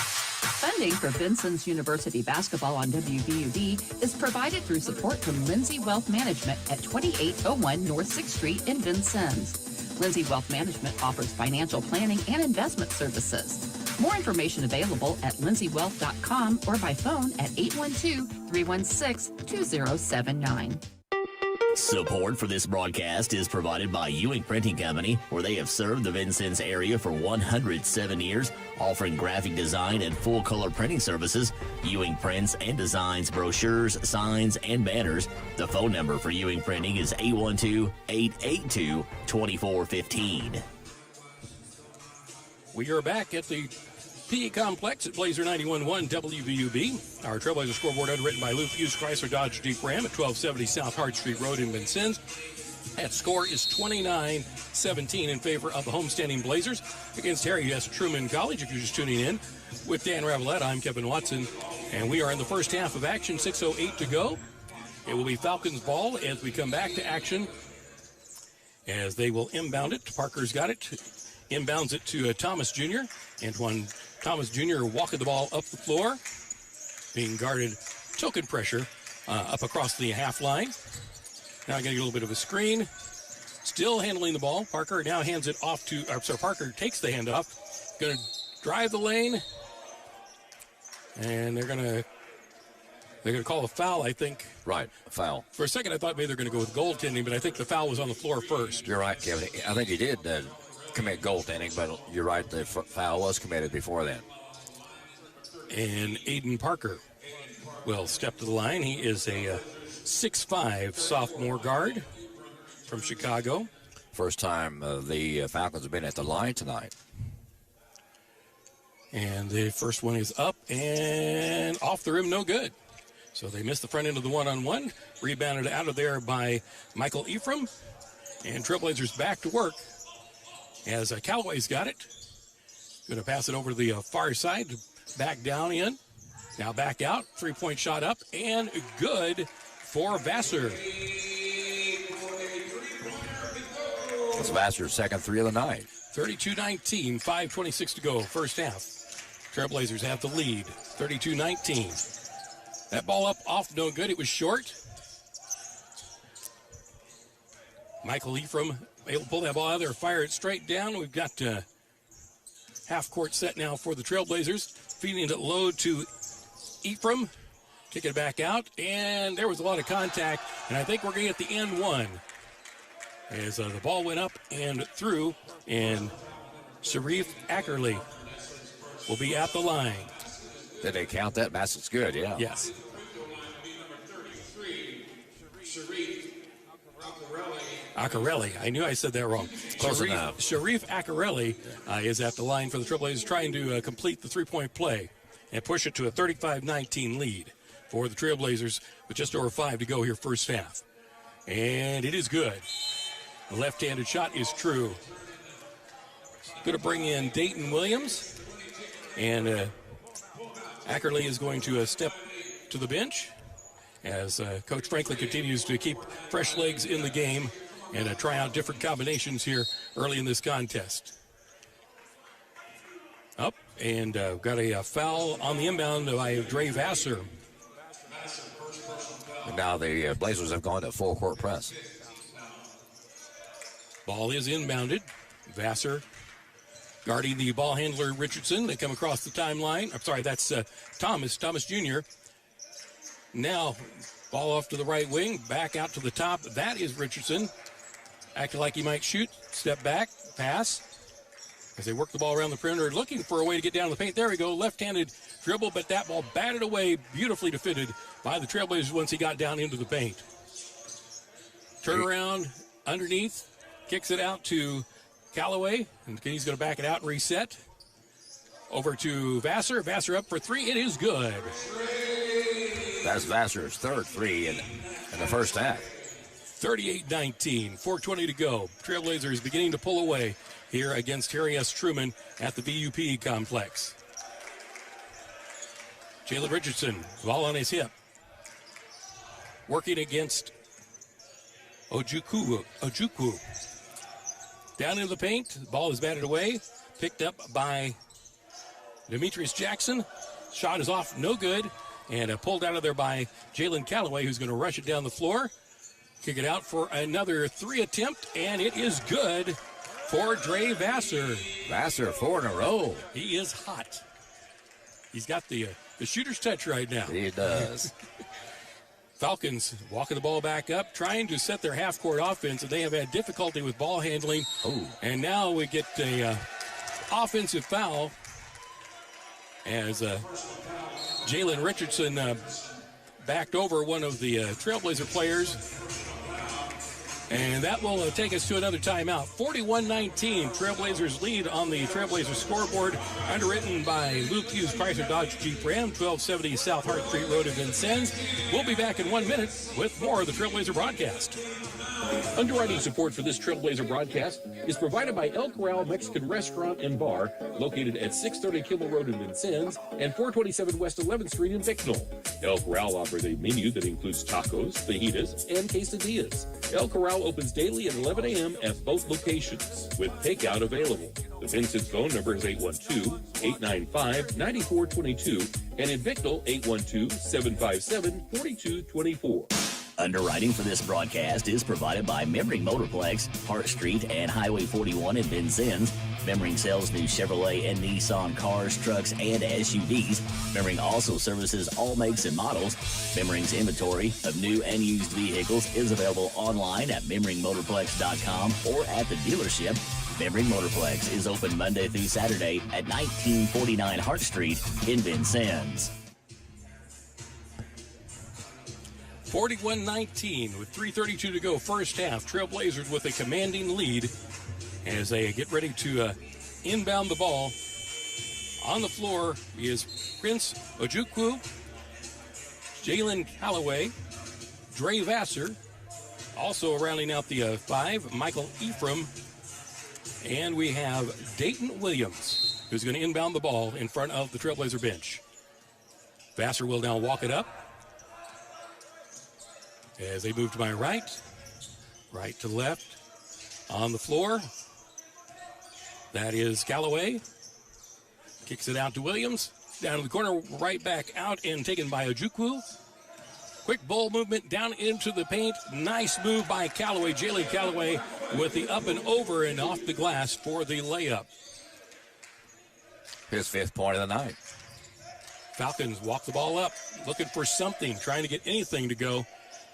Funding for Vincennes University basketball on WVUB is provided through support from Lindsay Wealth Management at 2801 North 6th Street in Vincennes. Lindsay Wealth Management offers financial planning and investment services. More information available at lindsaywealth.com or by phone at 812-316-2079. Support for this broadcast is provided by Ewing Printing Company, where they have served the Vincennes area for 107 years, offering graphic design and full-color printing services. Ewing prints and designs brochures, signs, and banners. The phone number for Ewing Printing is 812-882-2415. We are back at the PE Complex at Blazer 91.1 WVUB. Our Trailblazer scoreboard underwritten by Luke Hughes Chrysler Dodge Jeep Ram at 1270 South Hart Street Road in Vincennes. That score is 29-17 in favor of the homestanding Blazers against Harry S. Truman College. If you're just tuning in with Dan Ravelette, I'm Kevin Watson, and we are in the first half of action, 6:08 to go. It will be Falcons ball as we come back to action, as they will inbound it. Parker's got it. Inbounds it to Thomas Jr. Antoine Thomas Jr. walking the ball up the floor, being guarded, token pressure up across the half line. Now getting a little bit of a screen. Still handling the ball. Parker now hands it off to, Parker takes the handoff. Going to drive the lane. And they're going to call a foul, I think. Right, a foul. For a second, I thought maybe they're going to go with goaltending, but I think the foul was on the floor first. You're right, Kevin. I think he did commit goaltending, but you're right, the foul was committed before then. And Aiden Parker will step to the line. He is a 6'5" sophomore guard from Chicago. First time the Falcons have been at the line tonight. And the first one is up and off the rim, no good. So they missed the front end of the one-on-one. Rebounded out of there by Michael Ephraim. And Trailblazers back to work as Callaway's got it. Going to pass it over to the far side. Back down in. Now back out. 3-point shot up and good for Vassar. That's Vassar's second 3 of the night. 32-19, 5:26 to go, first half. Trailblazers have the lead, 32-19. That ball up off, no good. It was short. Michael Ephraim able to pull that ball out of there, fire it straight down. We've got half court set now for the Trailblazers. Feeding it low to Ephraim. Kick it back out, and there was a lot of contact, and I think we're going to get the end one. As the ball went up and through, and Sharif Ackerley will be at the line. Did they count that? Bassett's good, yeah. Yes. Accarelli. I knew I said that wrong. Close enough. Sharif Accarelli is at the line for the Trailblazers, trying to complete the three-point play and push it to a 35-19 lead for the Trailblazers with just over 5 to go here first half. And it is good. The left-handed shot is true. Going to bring in Dayton Williams. And Ackerley is going to step to the bench as Coach Franklin continues to keep fresh legs in the game and try out different combinations here early in this contest. Up and got a foul on the inbound by Dre Vassar. And now the Blazers have gone to full court press. Ball is inbounded. Vassar guarding the ball handler Richardson. They come across the timeline. I'm sorry, that's Thomas Jr. Now, ball off to the right wing, back out to the top. That is Richardson. Acting like he might shoot. Step back, pass. As they work the ball around the perimeter, looking for a way to get down to the paint. There we go, left-handed dribble, but that ball batted away, beautifully defended by the Trailblazers once he got down into the paint. Turnaround underneath, kicks it out to Callaway, and he's going to back it out and reset. Over to Vassar. Vassar up for three. It is good. That's Vassar's third three in the first half. 38-19, 4:20 to go. Trailblazers beginning to pull away here against Harry S. Truman at the VUP complex. Jalen Richardson, ball on his hip. Working against Ojukwu. Down into the paint, the ball is batted away. Picked up by Demetrius Jackson. Shot is off, no good. And pulled out of there by Jalen Callaway, who's going to rush it down the floor. Kick it out for another three attempt, and it is good for Dre Vassar. Vassar 4 in a row. He is hot. He's got the shooter's touch right now. He does. Falcons walking the ball back up, trying to set their half-court offense, and they have had difficulty with ball handling. Oh. And now we get a offensive foul as Jalen Richardson backed over one of the Trailblazer players. And that will take us to another timeout. 41-19, Trailblazers lead on the Trailblazers scoreboard. Underwritten by Luke Hughes Chrysler Dodge Jeep Ram, 1270 South Hart Street Road in Vincennes. We'll be back in 1 minute with more of the Trailblazer broadcast. Underwriting support for this Trailblazer broadcast is provided by El Corral Mexican Restaurant and Bar, located at 630 Kimmel Road in Vincennes and 427 West 11th Street in Bicknell. El Corral offers a menu that includes tacos, fajitas, and quesadillas. El Corral opens daily at 11 a.m. at both locations, with takeout available. The Vincent's phone number is 812-895-9422, and in Bicknell, 812-757-4224. Underwriting for this broadcast is provided by Memring Motorplex, Hart Street, and Highway 41 in Vincennes. Memring sells new Chevrolet and Nissan cars, trucks, and SUVs. Memring also services all makes and models. Memring's inventory of new and used vehicles is available online at memringmotorplex.com or at the dealership. Memring Motorplex is open Monday through Saturday at 1949 Hart Street in Vincennes. 41-19 with 3:32 to go first half. Trailblazers with a commanding lead as they get ready to inbound the ball. On the floor is Prince Ojukwu, Jalen Callaway, Dre Vassar, also rounding out the five, Michael Ephraim, and we have Dayton Williams, who's going to inbound the ball in front of the Trailblazer bench. Vassar will now walk it up as they move to my right to left. On the floor, that is Callaway. Kicks it out to Williams. Down to the corner, right back out and taken by Ojukwu. Quick ball movement down into the paint. Nice move by Callaway. Jalen Callaway with the up and over and off the glass for the layup. His fifth point of the night. Falcons walk the ball up, looking for something, trying to get anything to go,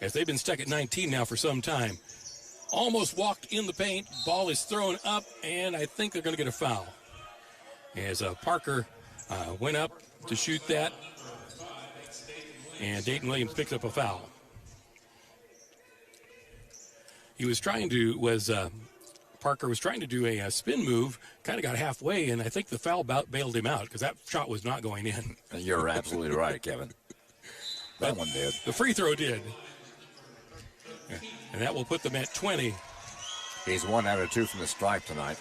as they've been stuck at 19 now for some time. Almost walked in the paint. Ball is thrown up, and I think they're going to get a foul. As Parker went up to shoot that, and Dayton Williams picks up a foul. he was trying to Parker was trying to do a spin move, kind of got halfway, and I think the foul bailed him out because that shot was not going in. You're absolutely right, Kevin. That one did. The free throw did. And that will put them at 20. He's 1 out of 2 from the stripe tonight.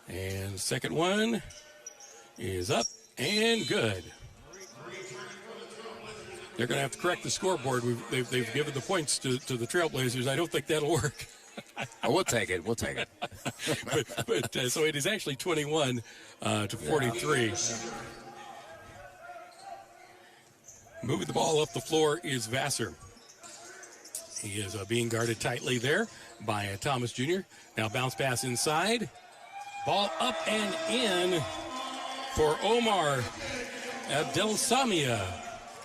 And second one is up and good. They're going to have to correct the scoreboard. They've given the points to the Trailblazers. I don't think that'll work. We'll take it. We'll take it. but so it is actually 21 to 43. Yeah. Moving the ball up the floor is Vassar. He is being guarded tightly there by Thomas Jr. Now bounce pass inside. Ball up and in for Omar Abdelsamia,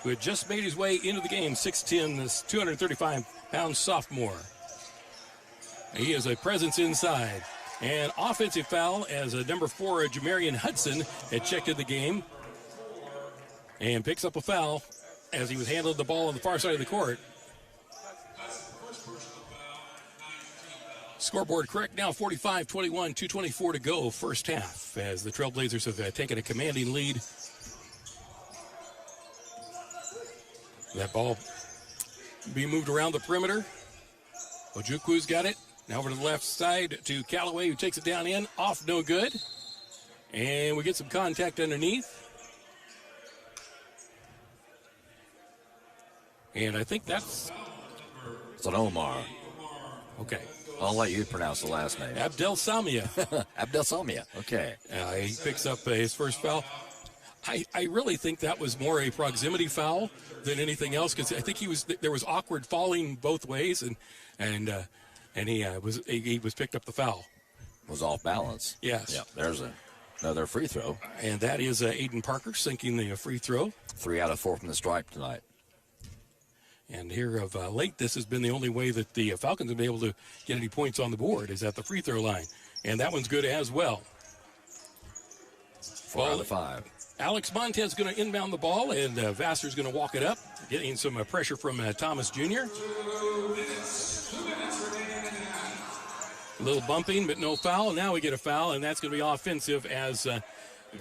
who had just made his way into the game. 6'10", this 235-pound sophomore. He is a presence inside. And offensive foul as number 4, Jamarian Hudson, had checked in the game and picks up a foul as he was handling the ball on the far side of the court. Scoreboard correct now, 45-21, 2:24 to go, first half, as the Trailblazers have taken a commanding lead. That ball being moved around the perimeter. Ojukwu's got it. Now over to the left side to Callaway, who takes it down in. Off, no good. And we get some contact underneath. And I think that's... It's an Omar. Okay. I'll let you pronounce the last name. Abdelsamia. Abdelsamia, okay. He picks up his first foul. I really think that was more a proximity foul than anything else, because I think there was awkward falling both ways, and he was picked up the foul. Was off balance. Yes. Yeah. There's another free throw. And that is Aiden Parker sinking the free throw. 3 out of 4 from the stripe tonight. And here of late, this has been the only way that the Falcons have been able to get any points on the board, is at the free throw line. And that one's good as well. 4 out of 5. Alex Montez is going to inbound the ball, and Vassar's going to walk it up, getting some pressure from Thomas Jr. A little bumping, but no foul. Now we get a foul, and that's going to be offensive as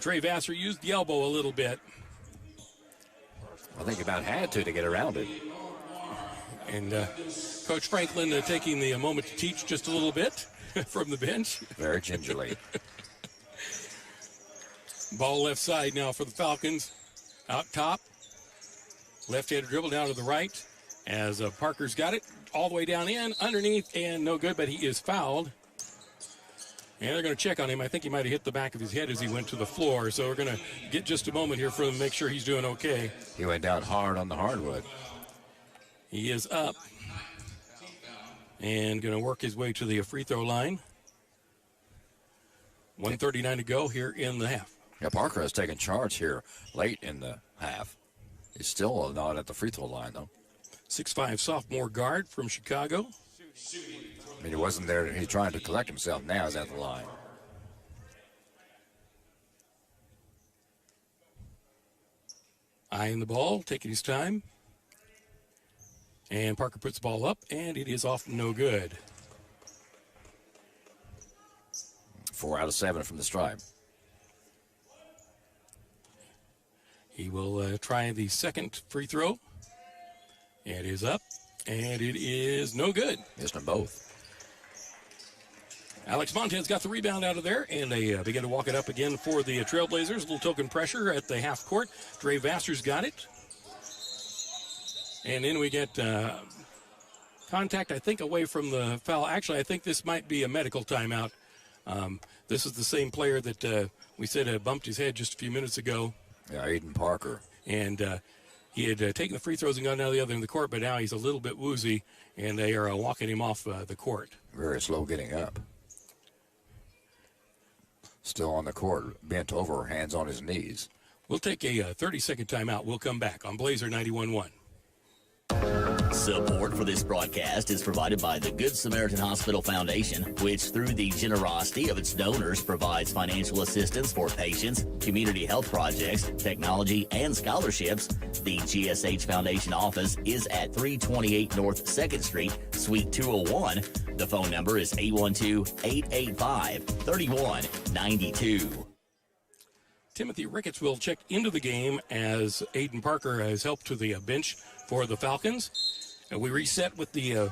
Trey Vassar used the elbow a little bit. I think he about had to get around it. And Coach Franklin taking the moment to teach just a little bit from the bench. Very gingerly. Ball left side now for the Falcons. Out top. Left-handed dribble down to the right as Parker's got it. All the way down in, underneath, and no good, but he is fouled. And they're going to check on him. I think he might have hit the back of his head as he went to the floor. So we're going to get just a moment here for him to make sure he's doing okay. He went down hard on the hardwood. He is up and going to work his way to the free throw line. 1:39 to go here in the half. Yeah, Parker has taken charge here late in the half. He's still not at the free throw line, though. 6'5" sophomore guard from Chicago. I mean, he wasn't there. He's trying to collect himself. Now he's at the line. Eyeing the ball, taking his time. And Parker puts the ball up, and it is off no good. 4 out of 7 from the stripe. He will try the second free throw. It is up, and it is no good. Missed them both. Alex Montez got the rebound out of there, and they begin to walk it up again for the Trailblazers. A little token pressure at the half court. Dre Vassar's got it. And then we get contact, I think, away from the foul. Actually, I think this might be a medical timeout. This is the same player that we said bumped his head just a few minutes ago. Yeah, Aiden Parker. And he had taken the free throws and gone down the other end of the court, but now he's a little bit woozy, and they are walking him off the court. Very slow getting up. Still on the court, bent over, hands on his knees. We'll take a 30-second timeout. We'll come back on Blazer 91.1. Support for this broadcast is provided by the Good Samaritan Hospital Foundation, which through the generosity of its donors provides financial assistance for patients, community health projects, technology, and scholarships. The GSH Foundation office is at 328 North 2nd Street, Suite 201. The phone number is 812-885-3192. Timothy Ricketts will check into the game as Aiden Parker has helped to the bench for the Falcons. And we reset with the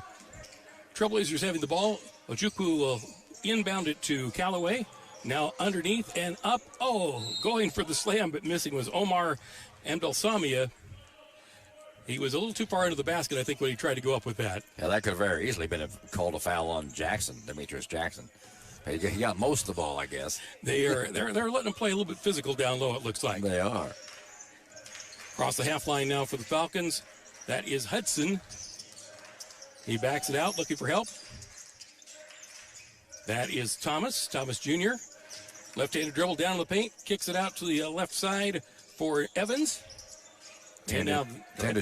Trailblazers having the ball. Ojukwu will inbound it to Callaway. Now underneath and up. Oh, going for the slam, but missing was Omar Abdelsamia. He was a little too far into the basket, I think, when he tried to go up with that. Yeah, that could have very easily been called a foul on Jackson, Demetrius Jackson. He got most of the ball, I guess. They're letting him play a little bit physical down low, it looks like. They are. Across the half line now for the Falcons. That is Hudson. He backs it out, looking for help. That is Thomas Jr. Left-handed dribble down in the paint, kicks it out to the left side for Evans. 10 to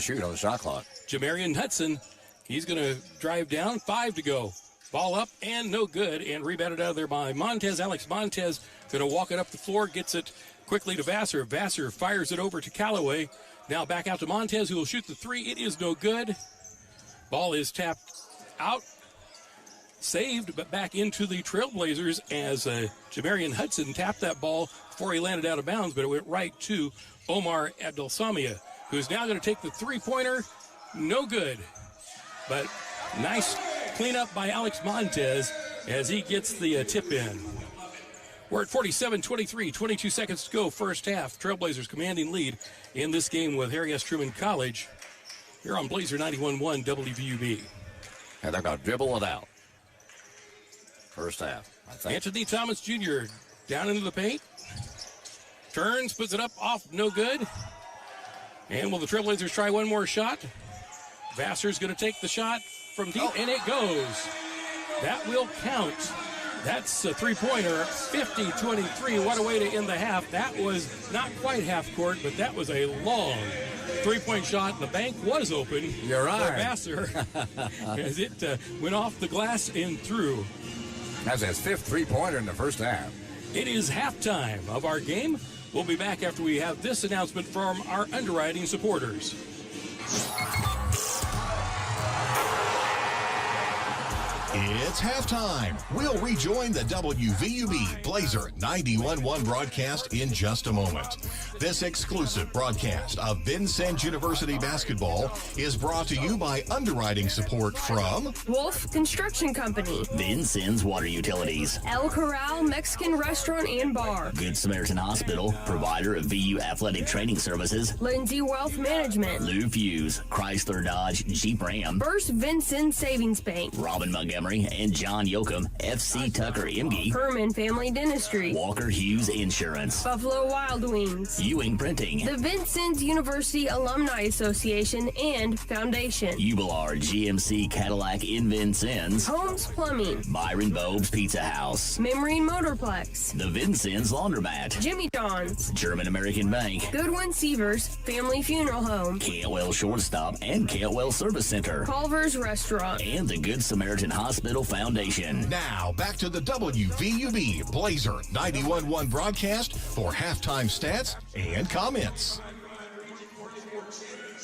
shoot on the shot clock. Jamarian Hudson, he's going to drive down, 5 to go. Ball up and no good, and rebounded out of there by Montez. Alex Montez going to walk it up the floor, gets it quickly to Vassar. Vassar fires it over to Callaway. Now back out to Montez, who will shoot the 3. It is no good. Ball is tapped out. Saved, but back into the Trailblazers as Jamarian Hudson tapped that ball before he landed out of bounds, but it went right to Omar Abdelsamia, who's now going to take the three-pointer. No good. But nice cleanup by Alex Montez as he gets the tip in. We're at 47-23, 22 seconds to go, first half. Trailblazers commanding lead in this game with Harry S. Truman College here on Blazer 91.1 WVUB. And they're going to dribble it out. First half, I think. Anthony Thomas Jr. down into the paint. Turns, puts it up, off, no good. And will the Trailblazers try one more shot? Vassar's going to take the shot from deep, and it goes. That will count. That's a three-pointer, 50-23. What a way to end the half. That was not quite half court, but that was a long three-point shot. The bank was open for Vassar as it went off the glass and through. That's his 5th three-pointer in the first half. It is halftime of our game. We'll be back after we have this announcement from our underwriting supporters. It's halftime. We'll rejoin the WVUB Blazer 91.1 broadcast in just a moment. This exclusive broadcast of Vincennes University basketball is brought to you by underwriting support from Wolf Construction Company, Vincennes Water Utilities, El Corral Mexican Restaurant and Bar, Good Samaritan Hospital, provider of VU Athletic Training Services, Lindsay Wealth Management, Lou Fuse, Chrysler Dodge Jeep Ram, First Vincennes Savings Bank, Robin Montgomery and John Yoakum, FC Tucker Emge, Herman Family Dentistry, Walker Hughes Insurance, Buffalo Wild Wings, Ewing Printing, the Vincennes University Alumni Association and Foundation, Ubelar GMC Cadillac in Vincennes, Holmes Plumbing, Byron Bob's Pizza House, Memory Motorplex, the Vincennes Laundromat, Jimmy John's, German American Bank, Goodwin Seavers Family Funeral Home, Cantwell Shortstop and Cantwell Service Center, Culver's Restaurant, and the Good Samaritan Hospital Foundation. Now, back to the WVUB Blazer 91.1 broadcast for halftime stats and comments.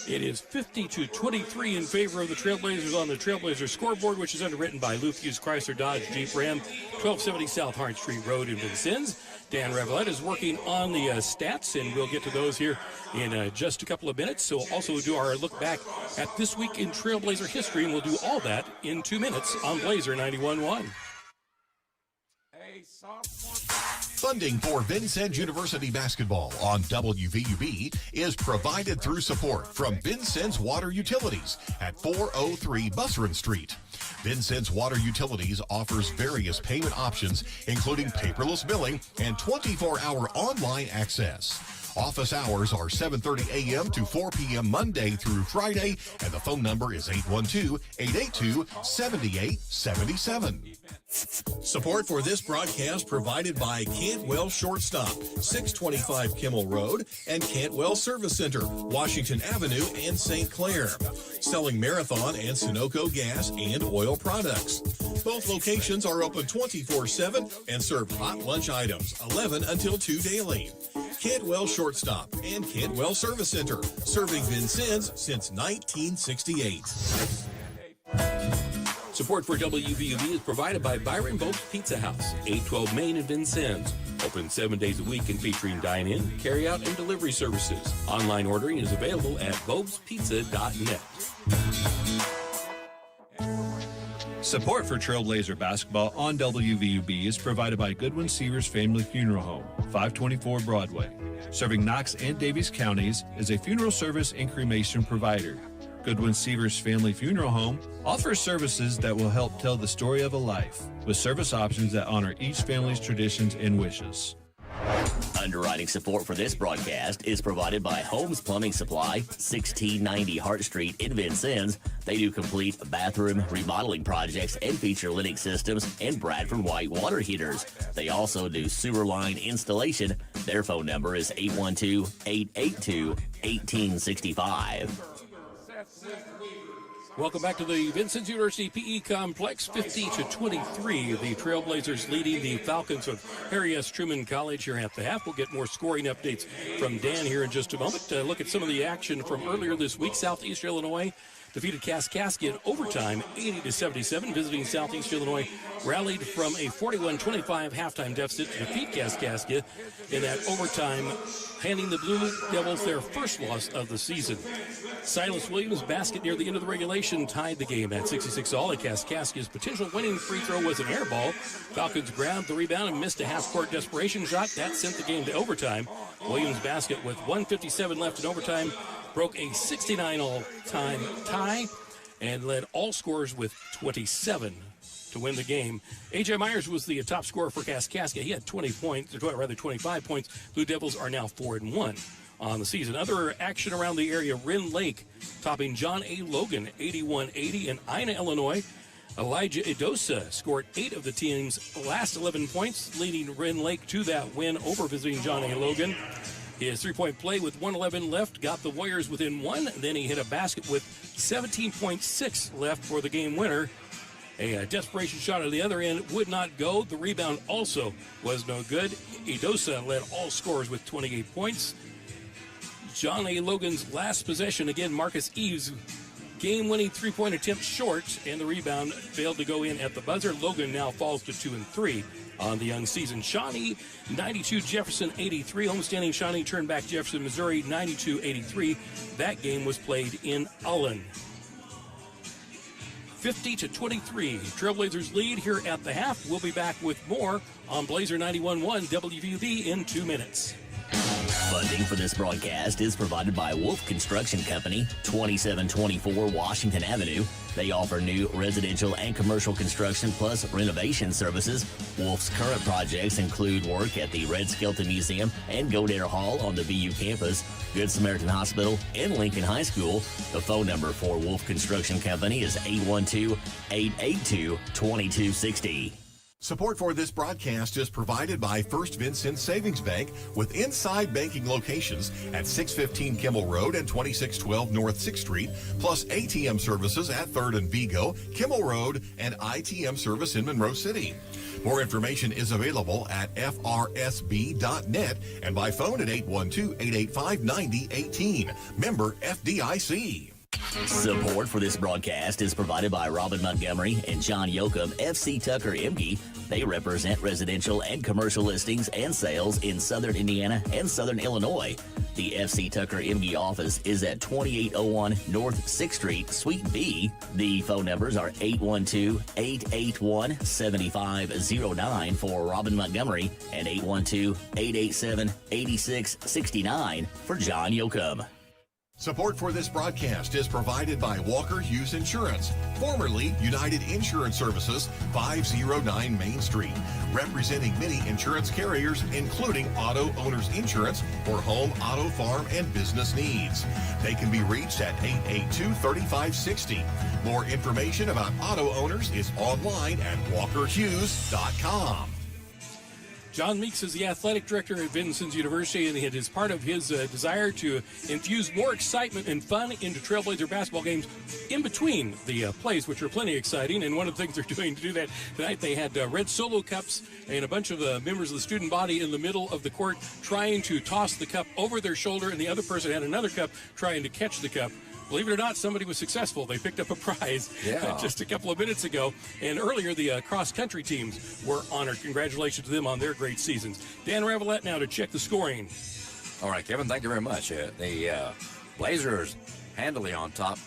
It is 50-23 in favor of the Trailblazers on the Trailblazers scoreboard, which is underwritten by Lou Fuse Chrysler Dodge Jeep Ram, 1270 South Hart Street Road in Vincennes. Dan Revelette is working on the stats, and we'll get to those here in just a couple of minutes. So we'll also do our look back at this week in Trailblazer history, and we'll do all that in 2 minutes on Blazer 91.1. Funding for Vincennes University basketball on WVUB is provided through support from Vincennes Water Utilities at 403 Busserin Street. Vincennes Water Utilities offers various payment options, including paperless billing and 24-hour online access. Office hours are 7:30 a.m. to 4 p.m. Monday through Friday, and the phone number is 812-882-7877. Support for this broadcast provided by Cantwell Shortstop, 625 Kimmel Road, and Cantwell Service Center, Washington Avenue and St. Clair. Selling Marathon and Sunoco gas and oil products. Both locations are open 24/7 and serve hot lunch items, 11 until 2 daily. Cantwell Shortstop and Cantwell Service Center, serving Vincennes since 1968. Support for WVUV is provided by Byron Bob's Pizza House, 812 Main in Vincennes. Open 7 days a week and featuring dine-in, carry-out, and delivery services. Online ordering is available at bobspizza.net. Support for Trailblazer basketball on WVUB is provided by Goodwin Seavers Family Funeral Home, 524 Broadway. Serving Knox and Davies counties as a funeral service and cremation provider. Goodwin Seavers Family Funeral Home offers services that will help tell the story of a life, with service options that honor each family's traditions and wishes. Underwriting support for this broadcast is provided by Holmes Plumbing Supply, 1690 Hart Street in Vincennes. They do complete bathroom remodeling projects and feature Lennox systems and Bradford White water heaters. They also do sewer line installation. Their phone number is 812-882-1865. Welcome back to the Vincennes University PE Complex, 50-23. The Trailblazers leading the Falcons with Harry S. Truman College here at the half. We'll get more scoring updates from Dan here in just a moment. Look at some of the action from earlier this week. Southeast Illinois defeated Kaskaskia in overtime, 80-77. Visiting Southeast Illinois rallied from a 41-25 halftime deficit to defeat Kaskaskia in that overtime, handing the Blue Devils their first loss of the season. Silas Williams' basket near the end of the regulation tied the game at 66-all. Kaskaskia's potential winning free throw was an air ball. Falcons grabbed the rebound and missed a half-court desperation shot. That sent the game to overtime. Williams' basket with 1:57 left in overtime broke a 69 all-time tie and led all scorers with 27 to win the game. A.J. Myers was the top scorer for Kaskaskia. He had 25 points. Blue Devils are now 4-1 on the season. Other action around the area, Wren Lake topping John A. Logan, 81-80. In Ina, Illinois, Elijah Idosa scored 8 of the team's last 11 points, leading Wren Lake to that win over visiting John A. Logan. His three-point play with 1:11 left got the Warriors within one. Then he hit a basket with 17.6 left for the game winner. A desperation shot at the other end would not go. The rebound also was no good. Idosa led all scorers with 28 points. John A. Logan's last possession, again, Marcus Eves' game-winning three-point attempt short, and the rebound failed to go in at the buzzer. Logan now falls to 2-3 on the young season. Shawnee, 92, Jefferson, 83. Homestanding Shawnee turned back Jefferson, Missouri, 92-83. That game was played in Ullen. 50-23. Trailblazers lead here at the half. We'll be back with more on Blazer 91.1 WVUB in 2 minutes. Funding for this broadcast is provided by Wolf Construction Company, 2724 Washington Avenue. They offer new residential and commercial construction plus renovation services. Wolf's current projects include work at the Red Skelton Museum and Godare Hall on the VU campus, Good Samaritan Hospital, and Lincoln High School. The phone number for Wolf Construction Company is 812-882-2260. Support for this broadcast is provided by First Vincennes Savings Bank with inside banking locations at 615 Kimmel Road and 2612 North 6th Street, plus ATM services at 3rd and Vigo, Kimmel Road, and ITM service in Monroe City. More information is available at frsb.net and by phone at 812-885-9018. Member FDIC. Support for this broadcast is provided by Robin Montgomery and John Yoakum, FC Tucker Imge. They represent residential and commercial listings and sales in Southern Indiana and Southern Illinois. The FC Tucker Imge office is at 2801 North 6th Street, Suite B. The phone numbers are 812-881-7509 for Robin Montgomery and 812-887-8669 for John Yoakum. Support for this broadcast is provided by Walker Hughes Insurance, formerly United Insurance Services, 509 Main Street, representing many insurance carriers, including Auto Owners Insurance for home, auto, farm, and business needs. They can be reached at 882-3560. More information about Auto Owners is online at walkerhughes.com. John Meeks is the athletic director at Vincennes University, and it is part of his desire to infuse more excitement and fun into Trailblazer basketball games in between the plays, which are plenty exciting. And one of the things they're doing to do that tonight, they had red solo cups and a bunch of members of the student body in the middle of the court trying to toss the cup over their shoulder, and the other person had another cup trying to catch the cup. Believe it or not, somebody was successful. They picked up a prize just a couple of minutes ago. And earlier, the cross-country teams were honored. Congratulations to them on their great seasons. Dan Revelette now to check the scoring. All right, Kevin, thank you very much. The Blazers handily on top,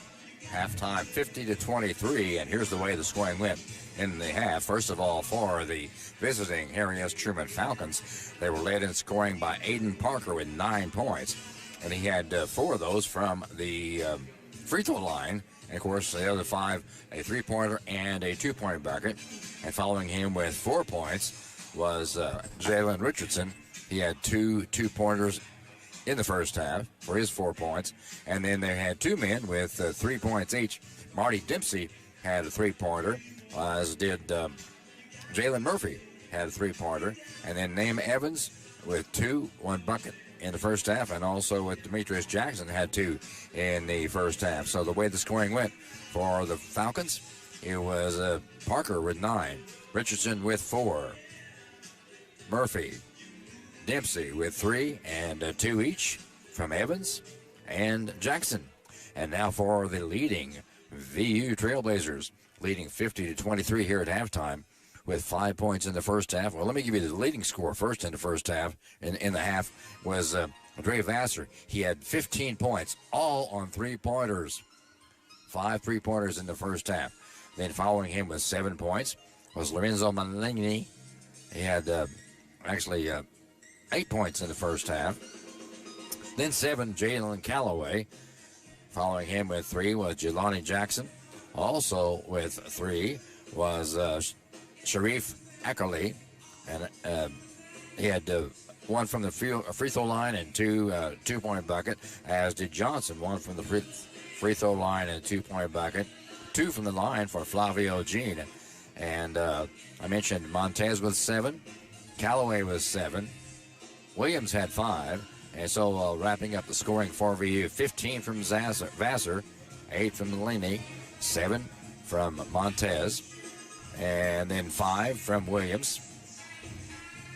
halftime 50-23, and here's the way the scoring went in the half. First of all, for the visiting Harry S. Truman Falcons, they were led in scoring by Aiden Parker with 9 points, and he had 4 of those from the free throw line, and of course the other 5 a 3-pointer and a 2-point bucket. And following him with 4 points was Jalen Richardson. He had 2 2-pointers in the first half for his 4 points, and then they had 2 men with 3 points each. Marty Dempsey had a 3-pointer, as did Jalen Murphy had a 3-pointer, and then Name Evans with 2, 1 bucket in the first half, and also with Demetrius Jackson had 2 in the first half. So the way the scoring went for the Falcons, it was Parker with 9, Richardson with 4, Murphy, Dempsey with 3, and 2 each from Evans and Jackson. And now for the leading VU Trailblazers, leading 50-23 here at halftime with 5 points in the first half. Well, let me give you the leading score first in the first half. In the half was Dre Vassar. He had 15 points, all on 3-pointers. 5 3-pointers in the first half. Then following him with 7 points was Lorenzo Malini. He had 8 points in the first half. Then 7, Jalen Calloway. Following him with 3 was Jelani Jackson. Also with 3 was Sharif Ackerley, and he had 1 from the free throw line and 2 2-point bucket, as did Johnson, 1 from the free throw line and 2-point bucket, 2 from the line for Flavio Jean. And I mentioned Montez with 7, Callaway was 7, Williams had 5, and so wrapping up the scoring for VU, 15 from Vassar, 8 from Malini, 7 from Montez, and then 5 from Williams,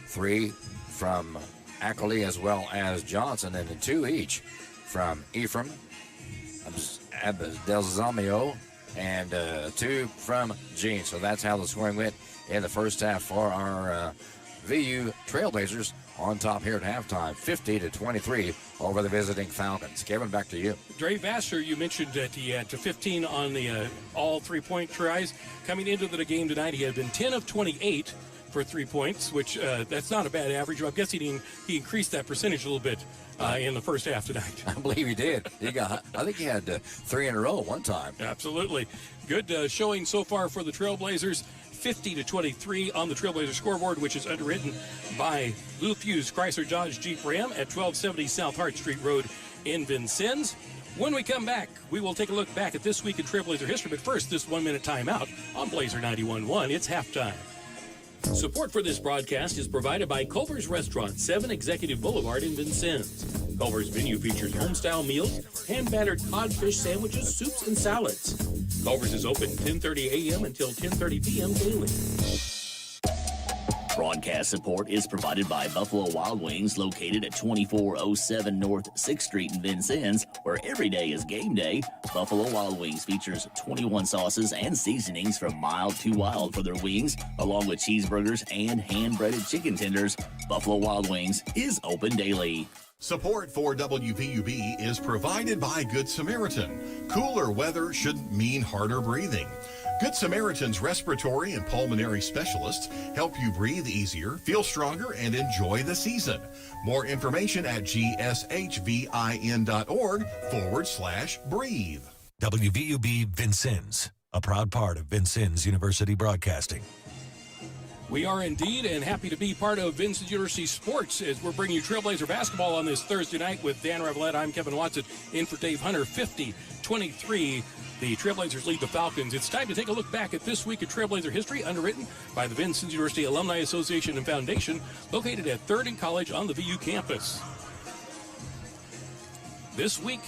3 from Ackley as well as Johnson, and then 2 each from Ephraim, Abdelzamio, and 2 from Gene. So that's how the scoring went in the first half for our VU Trailblazers, on top here at halftime, 50-23 over the visiting Falcons. Kevin, back to you. Dre Vassar, you mentioned that he had 15 on the all 3-point tries. Coming into the game tonight, he had been 10 of 28 for 3 points, which that's not a bad average. I'm guessing he increased that percentage a little bit in the first half tonight. I believe he did. I think he had 3 in a row one time. Absolutely. Good showing so far for the Trailblazers. 50-23 on the Trailblazer scoreboard, which is underwritten by Lou Fuse Chrysler Dodge Jeep Ram at 1270 South Hart Street Road in Vincennes. When we come back, we will take a look back at this week in Trailblazer history. But first, this 1-minute timeout on Blazer 91.1. It's halftime. Support for this broadcast is provided by Culver's Restaurant, 7 Executive Boulevard in Vincennes. Culver's menu features home-style meals, hand-battered codfish sandwiches, soups, and salads. Culver's is open 10:30 a.m. until 10:30 p.m. daily. Broadcast support is provided by Buffalo Wild Wings, located at 2407 North 6th Street in Vincennes, where every day is game day. Buffalo Wild Wings features 21 sauces and seasonings from mild to wild for their wings, along with cheeseburgers and hand-breaded chicken tenders. Buffalo Wild Wings is open daily. Support for WVUB is provided by Good Samaritan. Cooler weather shouldn't mean harder breathing. Good Samaritan's respiratory and pulmonary specialists help you breathe easier, feel stronger, and enjoy the season. More information at gshvin.org/breathe. WVUB Vincennes, a proud part of Vincennes University Broadcasting. We are indeed, and happy to be part of Vincennes University Sports as we're bringing you Trailblazer basketball on this Thursday night with Dan Revelette. I'm Kevin Watson, in for Dave Hunter. 50-23, the Trailblazers lead the Falcons. It's time to take a look back at this week of Trailblazer history, underwritten by the Vincennes University Alumni Association and Foundation, located at 3rd and College on the VU campus. This week,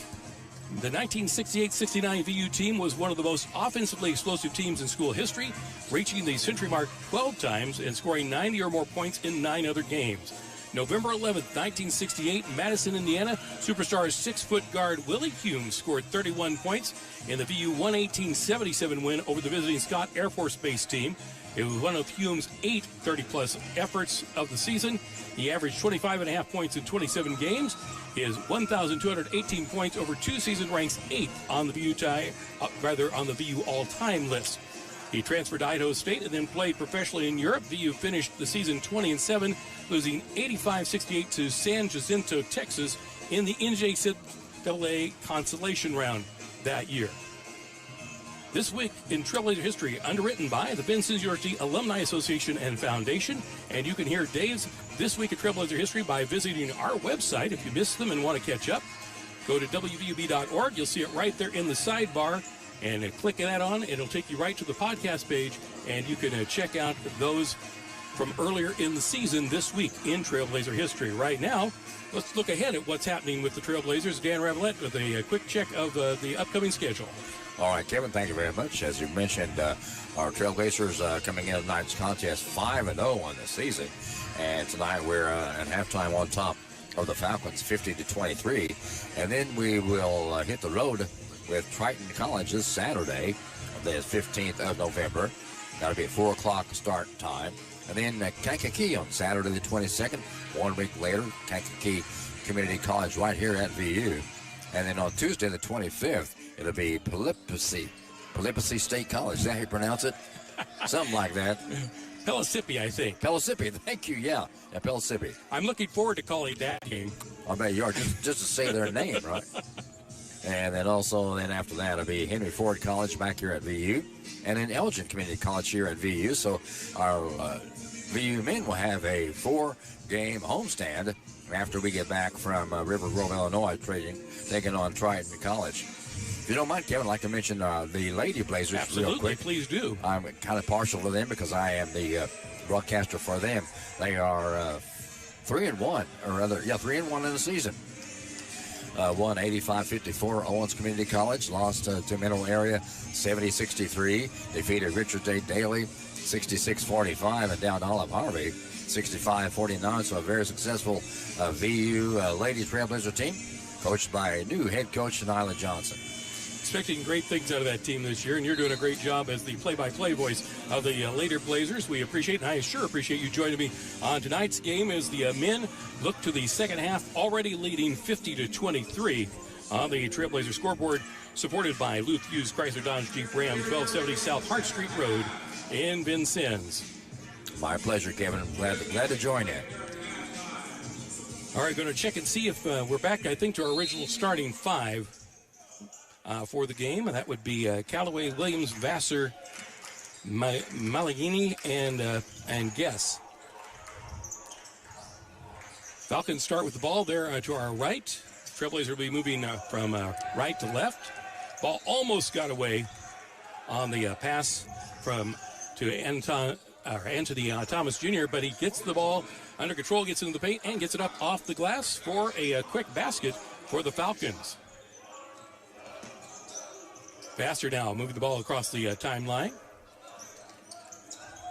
the 1968-69 VU team was one of the most offensively explosive teams in school history, reaching the century mark 12 times and scoring 90 or more points in 9 other games. November 11th, 1968, Madison, Indiana, superstar 6-foot guard Willie Hume scored 31 points in the VU 118-77 win over the visiting Scott Air Force Base team. It was one of Hume's 8 30-plus efforts of the season. He averaged 25.5 points in 27 games. His 1,218 points over 2 seasons ranks 8th on the VU all-time list. He transferred to Idaho State and then played professionally in Europe. VU finished the season 20-7, losing 85-68 to San Jacinto, Texas, in the NCAA consolation round that year. This week in Trailblazer history, underwritten by the Vincennes University Alumni Association and Foundation. And you can hear Dave's This Week of Trailblazer History by visiting our website. If you missed them and want to catch up, go to WVUB.org. You'll see it right there in the sidebar. And click that on, it'll take you right to the podcast page. And you can check out those from earlier in the season this week in Trailblazer history. Right now, let's look ahead at what's happening with the Trailblazers. Dan Revelette with a quick check of the upcoming schedule. All right, Kevin, thank you very much. As you mentioned, our Trailblazers coming in tonight's contest 5-0 on the season. And tonight we're at halftime on top of the Falcons, 50-23. And then we will hit the road with Triton College this Saturday, the 15th of November. That'll be at 4 o'clock start time. And then Kankakee on Saturday the 22nd. 1 week later, Kankakee Community College right here at VU. And then on Tuesday the 25th, it'll be Pellissippi State College. Is that how you pronounce it? Something like that. Pellissippi, I think. Pellissippi, thank you, yeah, Pellissippi. I'm looking forward to calling that game. I bet you are, just to say their name, right? And then after that, it'll be Henry Ford College back here at VU. And then Elgin Community College here at VU. So our VU men will have a 4-game homestand after we get back from River Grove, Illinois, taking on Triton College. If you don't mind, Kevin, I'd like to mention the Lady Blazers real quick. Please do. I'm kind of partial to them because I am the broadcaster for them. They are 3-1, or rather, 3-1 in the season. Won 85-54, Owens Community College. Lost to Mineral Area 70-63. Defeated Richard J. Daly 66-45, and down Olive Harvey 65-49. So a very successful VU Ladies Trailblazer team, coached by a new head coach, Nyla Johnson. Expecting great things out of that team this year, and you're doing a great job as the play-by-play voice of the Later Blazers. We appreciate, and I sure appreciate you joining me on tonight's game as the men look to the second half, already leading 50-23 on the Trailblazer scoreboard, supported by Luth Hughes Chrysler Dodge Jeep Ram, 1270 South Hart Street Road in Vincennes. My pleasure, Kevin. I'm glad to join in. All right, going to check and see if we're back, I think, to our original starting 5. For the game, and that would be Callaway, Williams, Vassar, Malagini, and Guess. Falcons start with the ball there to our right. Trailblazers will be moving from right to left. Ball almost got away on the pass to Anthony Thomas Jr., but he gets the ball under control, gets into the paint, and gets it up off the glass for a quick basket for the Falcons. Vassar now moving the ball across the timeline.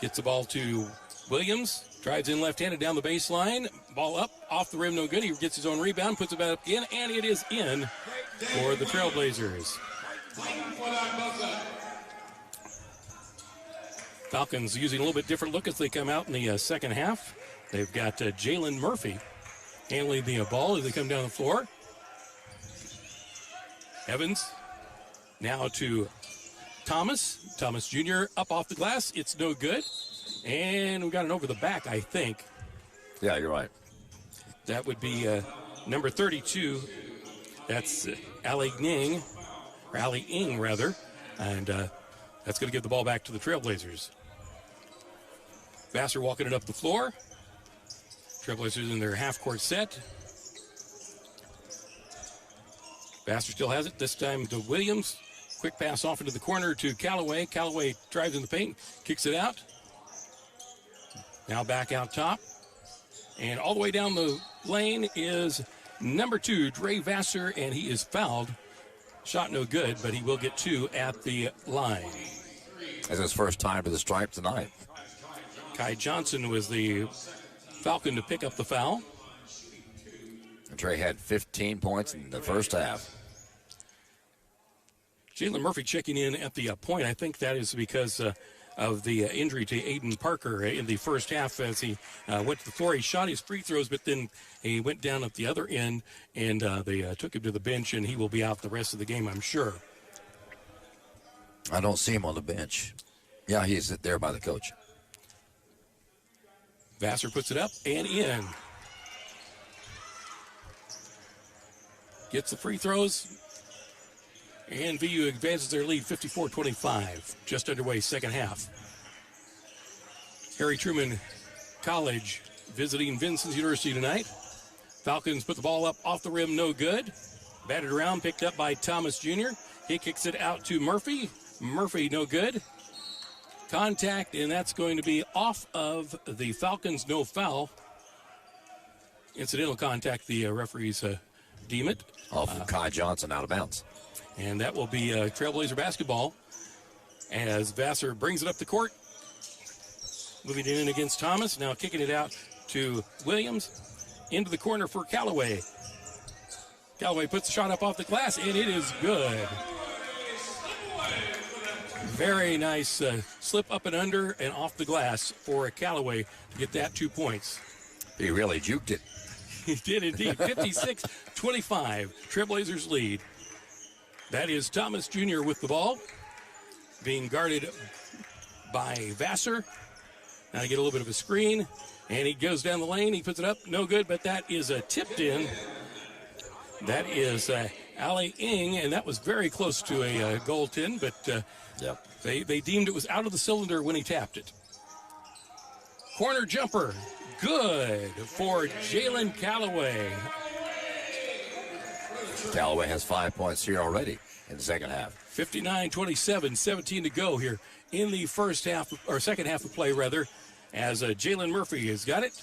Gets the ball to Williams. Drives in left-handed down the baseline. Ball up, off the rim, no good. He gets his own rebound, puts it back in, and it is in for the Trailblazers. Falcons using a little bit different look as they come out in the second half. They've got Jalen Murphy handling the ball as they come down the floor. Evans now to Thomas Jr. up off the glass. It's no good. And we got it over the back, I think. Yeah, you're right. That would be number 32. That's Ali Ing, rather. And that's going to give the ball back to the Trailblazers. Vassar walking it up the floor. Trailblazers in their half-court set. Vassar still has it. This time to Williams. Quick pass off into the corner to Callaway. Callaway drives in the paint, kicks it out. Now back out top. And all the way down the lane is number 2, Dre Vassar, and he is fouled. Shot no good, but he will get 2 at the line. That's his first time to the stripe tonight. Kai Johnson was the Falcon to pick up the foul. Dre had 15 points in the first half. Jalen Murphy checking in at the point. I think that is because of the injury to Aiden Parker in the first half as he went to the floor. He shot his free throws, but then he went down at the other end, and they took him to the bench, and he will be out the rest of the game, I'm sure. I don't see him on the bench. Yeah, he's there by the coach. Vassar puts it up and in. Gets the free throws. And VU advances their lead 54-25. Just underway, second half. Harry Truman College visiting Vincennes University tonight. Falcons put the ball up off the rim, no good. Batted around, picked up by Thomas Jr. He kicks it out to Murphy. Murphy, no good. Contact, and that's going to be off of the Falcons, no foul. Incidental contact, the referees deem it. Off of Kai Johnson, out of bounds. And that will be Trailblazer basketball as Vassar brings it up the court. Moving it in against Thomas. Now kicking it out to Williams. Into the corner for Callaway. Callaway puts the shot up off the glass, and it is good. Very nice slip up and under and off the glass for Callaway to get that 2 points. He really juked it. He did indeed. 56-25. Trailblazers lead. That is Thomas Jr. with the ball, being guarded by Vassar. Now to get a little bit of a screen, and he goes down the lane. He puts it up, no good, but that is tipped in. That is Ali Ing, and that was very close to a goaltend, but they deemed it was out of the cylinder when he tapped it. Corner jumper, good for Jalen Callaway. Callaway has 5 points here already in the second half. 59-27, 17 to go here in the first half, or second half of play, rather, as Jalen Murphy has got it.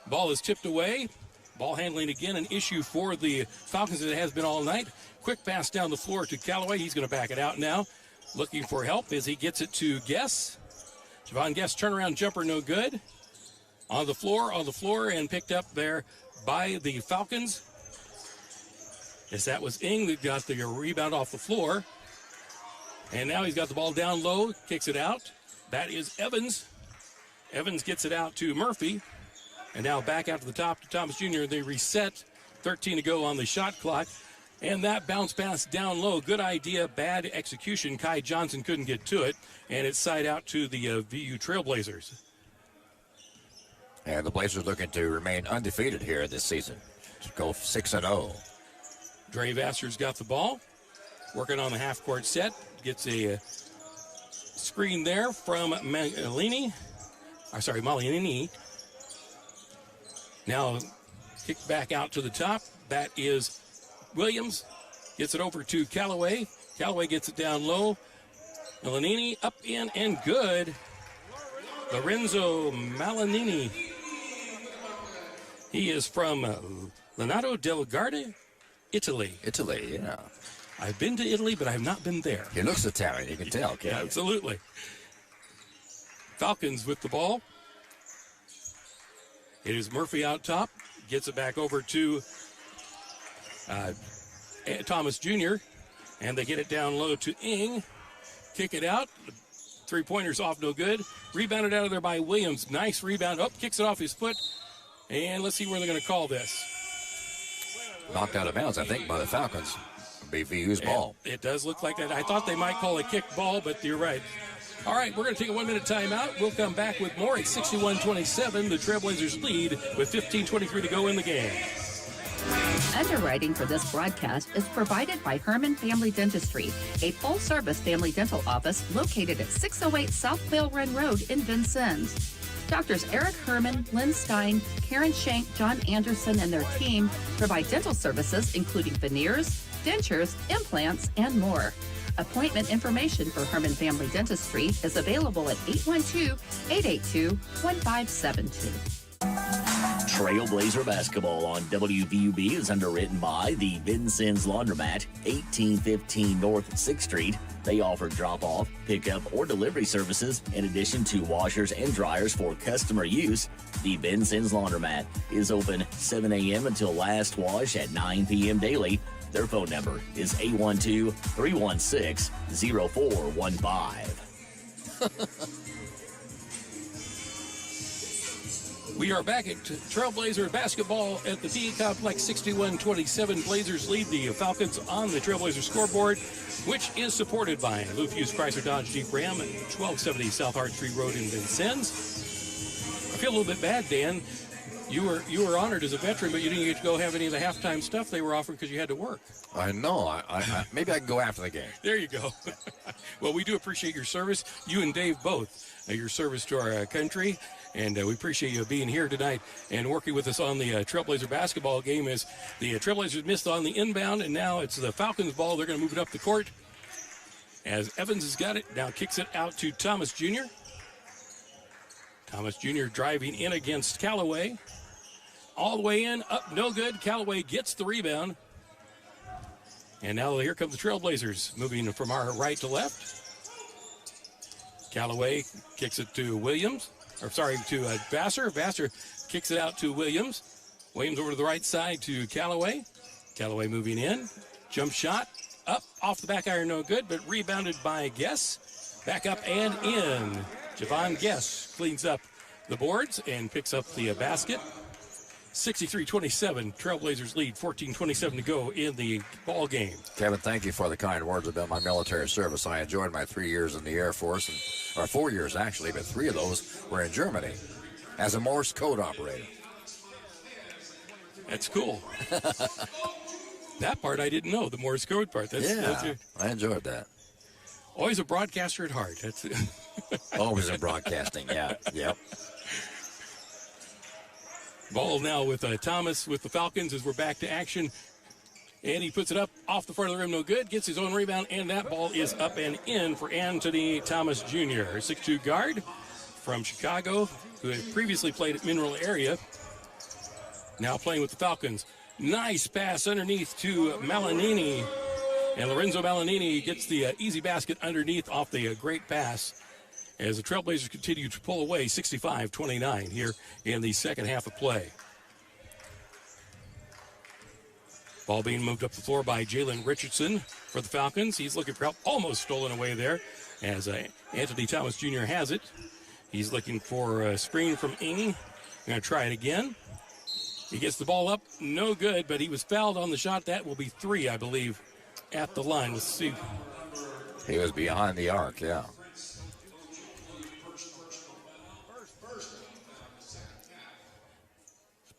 Ball is tipped away. Ball handling again, an issue for the Falcons as it has been all night. Quick pass down the floor to Callaway. He's going to back it out now. Looking for help as he gets it to Guess. Javon Guess, turnaround jumper, no good. On the floor, and picked up there by the Falcons. As that was Ing that got the rebound off the floor. And now he's got the ball down low, kicks it out. That is Evans. Evans gets it out to Murphy. And now back out to the top to Thomas Jr. They reset. 13 to go on the shot clock. And that bounce pass down low. Good idea, bad execution. Kai Johnson couldn't get to it. And it's side out to the VU Trailblazers. And the Blazers looking to remain undefeated here this season. To go 6-0. Dre Vassar's got the ball. Working on the half-court set. Gets a screen there from Malignini. Now kicked back out to the top. That is Williams. Gets it over to Callaway. Callaway gets it down low. Malignini up in and good. Lorenzo Malignini. He is from Lenato del Garda, Italy. Italy, yeah. I've been to Italy, but I have not been there. He looks Italian, you can tell, can't you? Absolutely. Falcons with the ball. It is Murphy out top. Gets it back over to Thomas Jr. And they get it down low to Ing. Kick it out. Three-pointers off, no good. Rebounded out of there by Williams. Nice rebound. Up, kicks it off his foot. And let's see where they're going to call this. Knocked out of bounds, I think, by the Falcons. be VU's ball. It does look like that. I thought they might call a kick ball, but you're right. All right, we're going to take a 1-minute timeout. We'll come back with more at 61-27. The Trailblazers lead with 15:23 to go in the game. Underwriting for this broadcast is provided by Herman Family Dentistry, a full-service family dental office located at 608 South Quail Run Road in Vincennes. Doctors Eric Herman, Lynn Stein, Karen Shank, John Anderson, and their team provide dental services including veneers, dentures, implants, and more. Appointment information for Herman Family Dentistry is available at 812-882-1572. Trailblazer basketball on WVUB is underwritten by the Vincennes Laundromat, 1815 North 6th Street. They offer drop-off, pickup, or delivery services in addition to washers and dryers for customer use. The Vincennes Laundromat is open 7 a.m. until last wash at 9 p.m. daily. Their phone number is 812-316-0415. We are back at Trailblazer basketball at the PE Complex, 61-27. Blazers lead the Falcons on the Trailblazer scoreboard, which is supported by Lou Fuse Chrysler Dodge Jeep Ram at 1270 South Hart Street Road in Vincennes. I feel a little bit bad, Dan. You were honored as a veteran, but you didn't get to go have any of the halftime stuff they were offering because you had to work. I know. I maybe I can go after the game. There you go. Well, we do appreciate your service, you and Dave both, your service to our country. And we appreciate you being here tonight and working with us on the Trailblazer basketball game as the Trailblazers missed on the inbound, and now it's the Falcons' ball. They're going to move it up the court as Evans has got it. Now kicks it out to Thomas Jr. Thomas Jr. driving in against Callaway. All the way in, up, no good. Callaway gets the rebound. And now here come the Trailblazers, moving from our right to left. Callaway kicks it to Williams. To Vassar. Vassar kicks it out to Williams. Williams over to the right side to Callaway. Callaway moving in. Jump shot. Up, off the back iron, no good, but rebounded by Guess. Back up and in. Javon Guess cleans up the boards and picks up the basket. 63-27. Trailblazers lead. 14:27 to go in the ball game. Kevin, thank you for the kind words about my military service. I enjoyed my 3 years in the Air Force, or 4 years actually, but 3 of those were in Germany as a Morse code operator. That's cool. That part I didn't know, the Morse code part. I enjoyed that. Always a broadcaster at heart. That's always in broadcasting, yeah. Yep. Ball now with Thomas with the Falcons as we're back to action. And he puts it up off the front of the rim, no good. Gets his own rebound, and that ball is up and in for Anthony Thomas Jr., 6'2" guard from Chicago, who had previously played at Mineral Area. Now playing with the Falcons. Nice pass underneath to Malinini. And Lorenzo Malinini gets the easy basket underneath off the great pass as the Trailblazers continue to pull away 65-29 here in the second half of play. Ball being moved up the floor by Jalen Richardson for the Falcons. He's looking for help, almost stolen away there as Anthony Thomas Jr. has it. He's looking for a screen from Ing. Going to try it again. He gets the ball up, no good, but he was fouled on the shot. That will be 3, I believe, at the line. Let's see. He was behind the arc, yeah.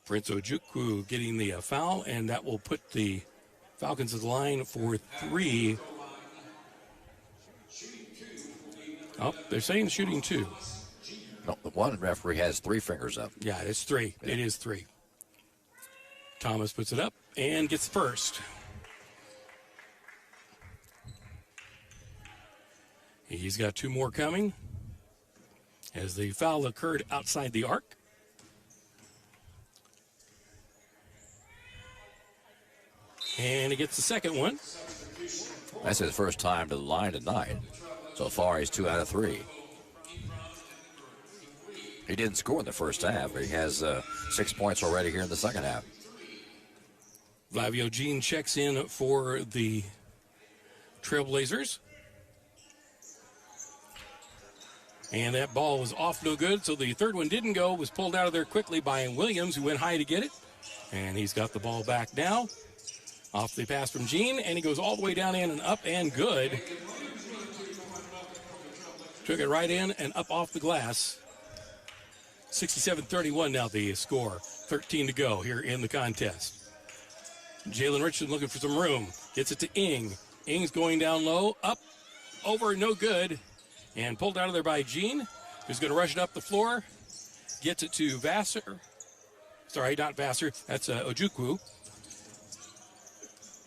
Prince Ojukwu getting the foul, and that will put the Falcons at the line for 3. Oh, they're saying shooting 2. No, the one referee has 3 fingers up. Yeah, it's 3. Yeah. It is 3. Thomas puts it up and gets first. He's got 2 more coming as the foul occurred outside the arc. And he gets the second one. That's his first time to the line tonight. So far, he's 2 out of 3. He didn't score in the first half, but he has 6 points already here in the second half. Flavio Jean checks in for the Trailblazers. And that ball was off, no good. So the third one didn't go, was pulled out of there quickly by Williams, who went high to get it. And he's got the ball back now. Off the pass from Gene, and he goes all the way down in and up and good. Took it right in and up off the glass. 67-31 now the score. 13 to go here in the contest. Jalen Richardson looking for some room. Gets it to Ing. Ing's going down low. Up, over, no good. And pulled out of there by Gene, who's going to rush it up the floor. Gets it to Vassar. Sorry, not Vassar. That's Ojukwu.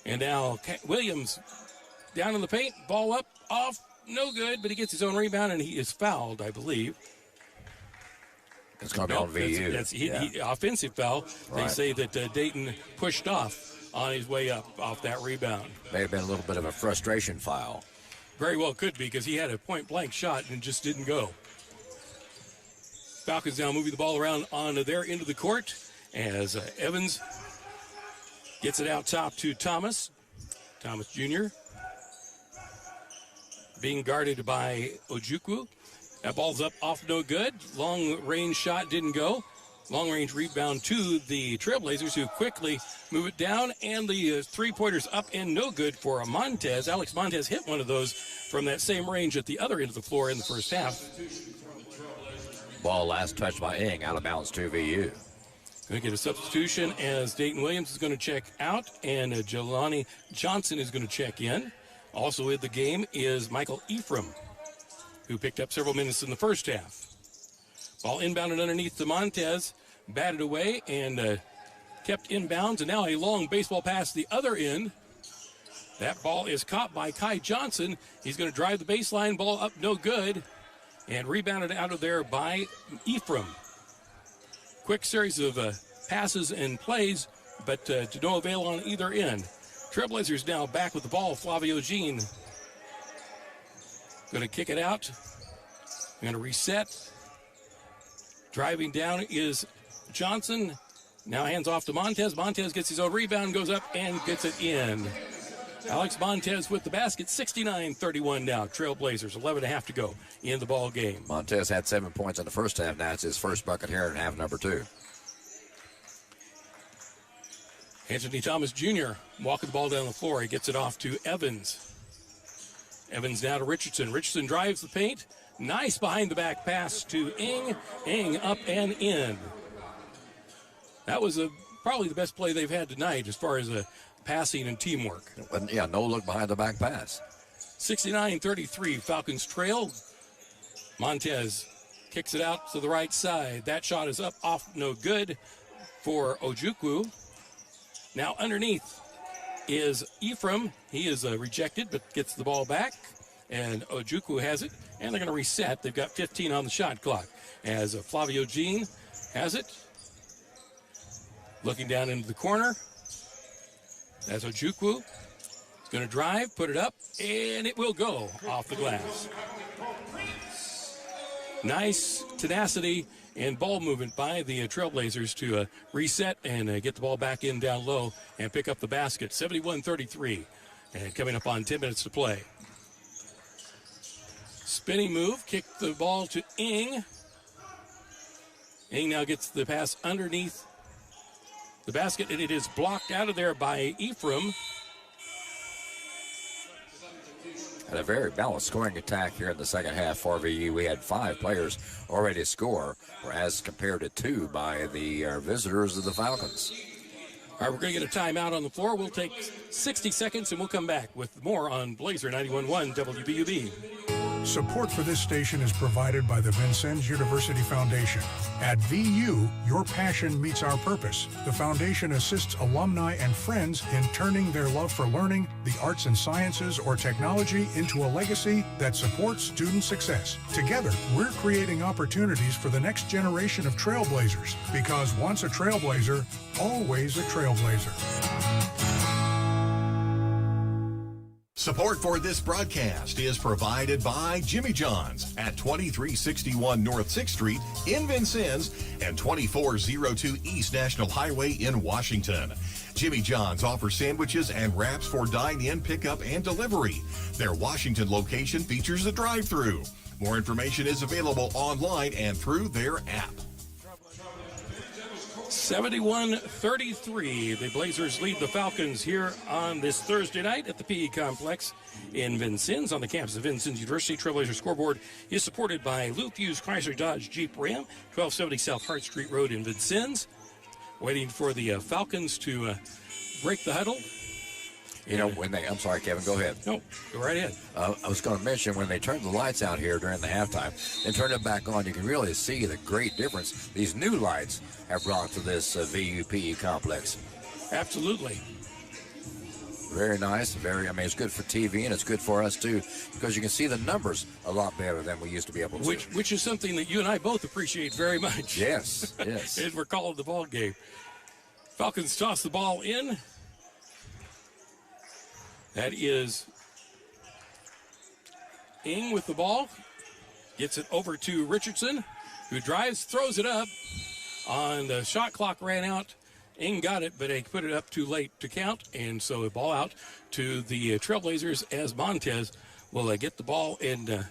And now Williams down in the paint. Ball up, off, no good, but he gets his own rebound, and he is fouled, I believe. It's going to be on VU. That's offensive foul. Right. They say that Dayton pushed off on his way up off that rebound. May have been a little bit of a frustration foul. Very well could be, because he had a point-blank shot and just didn't go. Falcons now moving the ball around on their end of the court as Evans gets it out top to Thomas. Thomas Jr. being guarded by Ojukwu. That ball's up off, no good. Long-range shot didn't go. Long-range rebound to the Trailblazers, who quickly move it down. And the three-pointers up and no good for Montez. Alex Montez hit one of those from that same range at the other end of the floor in the first half. Ball last touched by Ing, out of bounds to VU. Going to get a substitution as Dayton Williams is going to check out, and Jelani Johnson is going to check in. Also in the game is Michael Ephraim, who picked up several minutes in the first half. Ball inbounded underneath to Montez, batted away and kept inbounds, and now a long baseball pass to the other end. That ball is caught by Kai Johnson. He's going to drive the baseline, ball up, no good, and rebounded out of there by Ephraim. Quick series of passes and plays, but to no avail on either end. Trailblazers now back with the ball. Flavio Jean going to kick it out. Going to reset. Driving down is Johnson. Now hands off to Montez. Montez gets his own rebound, goes up and gets it in. Alex Montez with the basket. 69-31 now. Trailblazers, 11.5 to go in the ball game. Montez had 7 points in the first half. Now it's his first bucket here in half number 2. Anthony Thomas Jr. walking the ball down the floor. He gets it off to Evans. Evans now to Richardson. Richardson drives the paint. Nice behind-the-back pass to Ing. Ing up and in. That was probably the best play they've had tonight as far as passing and teamwork. Yeah, no look behind the back pass. 69-33, Falcons trail. Montez kicks it out to the right side. That shot is up, off, no good for Ojukwu. Now underneath is Ephraim. He is rejected, but gets the ball back. And Ojukwu has it, and they're going to reset. They've got 15 on the shot clock as Flavio Jean has it. Looking down into the corner. That's Ojukwu. He's going to drive, put it up, and it will go off the glass. Nice tenacity and ball movement by the Trailblazers to reset and get the ball back in down low and pick up the basket. 71-33, and coming up on 10 minutes to play. Spinning move, kick the ball to Ing. Ing now gets the pass underneath the basket, and it is blocked out of there by Ephraim. Had a very balanced scoring attack here in the second half for VU. We had 5 players already score, as compared to 2 by the visitors of the Falcons. All right, we're going to get a timeout on the floor. We'll take 60 seconds, and we'll come back with more on Blazer 91.1 WBUB. Support for this station is provided by the Vincennes University Foundation. At VU, your passion meets our purpose. The foundation assists alumni and friends in turning their love for learning, the arts and sciences, or technology into a legacy that supports student success. Together, we're creating opportunities for the next generation of trailblazers, because once a trailblazer, always a trailblazer. Support for this broadcast is provided by Jimmy John's at 2361 North 6th Street in Vincennes and 2402 East National Highway in Washington. Jimmy John's offers sandwiches and wraps for dine-in, pickup, and delivery. Their Washington location features a drive-thru. More information is available online and through their app. 71-33. The Blazers lead the Falcons here on this Thursday night at the PE Complex in Vincennes on the campus of Vincennes University. Trailblazer scoreboard is supported by Lou Fuse Chrysler Dodge Jeep Ram, 1270 South Hart Street Road in Vincennes. Waiting for the Falcons to break the huddle. You know, I'm sorry, Kevin, go ahead. No, go right ahead. I was going to mention when they turned the lights out here during the halftime and turned them back on, you can really see the great difference these new lights have brought to this VUPE complex. Absolutely. Very nice. It's good for TV, and it's good for us, too, because you can see the numbers a lot better than we used to be able to. Which is something that you and I both appreciate very much. Yes, yes. As we're calling the ball game. Falcons toss the ball in. That is Ing with the ball. Gets it over to Richardson, who drives, throws it up. On the shot clock ran out. Ing got it, but they put it up too late to count. And so a ball out to the Trailblazers as Montez will get the ball and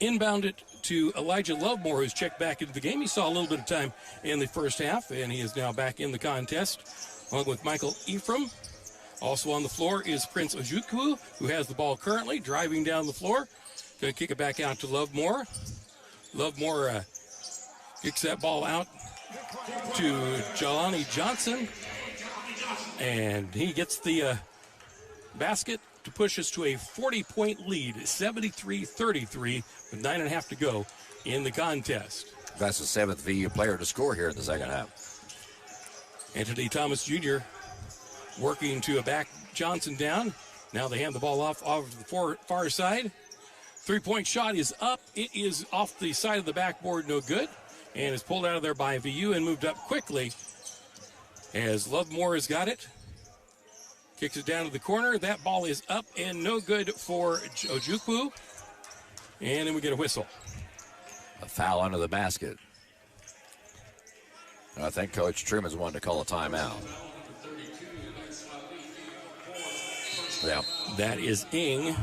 inbound it to Elijah Lovemore, who's checked back into the game. He saw a little bit of time in the first half, and he is now back in the contest, along with Michael Ephraim. Also on the floor is Prince Ojukwu, who has the ball currently, driving down the floor. Going to kick it back out to Lovemore. Lovemore kicks that ball out to Jelani Johnson. And he gets the basket to push us to a 40-point lead, 73-33, with 9.5 to go in the contest. That's the seventh VU player to score here in the second half. Anthony Thomas Jr. working to back Johnson down. Now they hand the ball off to the far side. Three-point shot is up. It is off the side of the backboard, no good. And is pulled out of there by VU and moved up quickly as Lovemore has got it. Kicks it down to the corner. That ball is up and no good for Ojukwu. And then we get a whistle. A foul under the basket. I think Coach Truman's wanted to call a timeout. Yeah. That is Ing.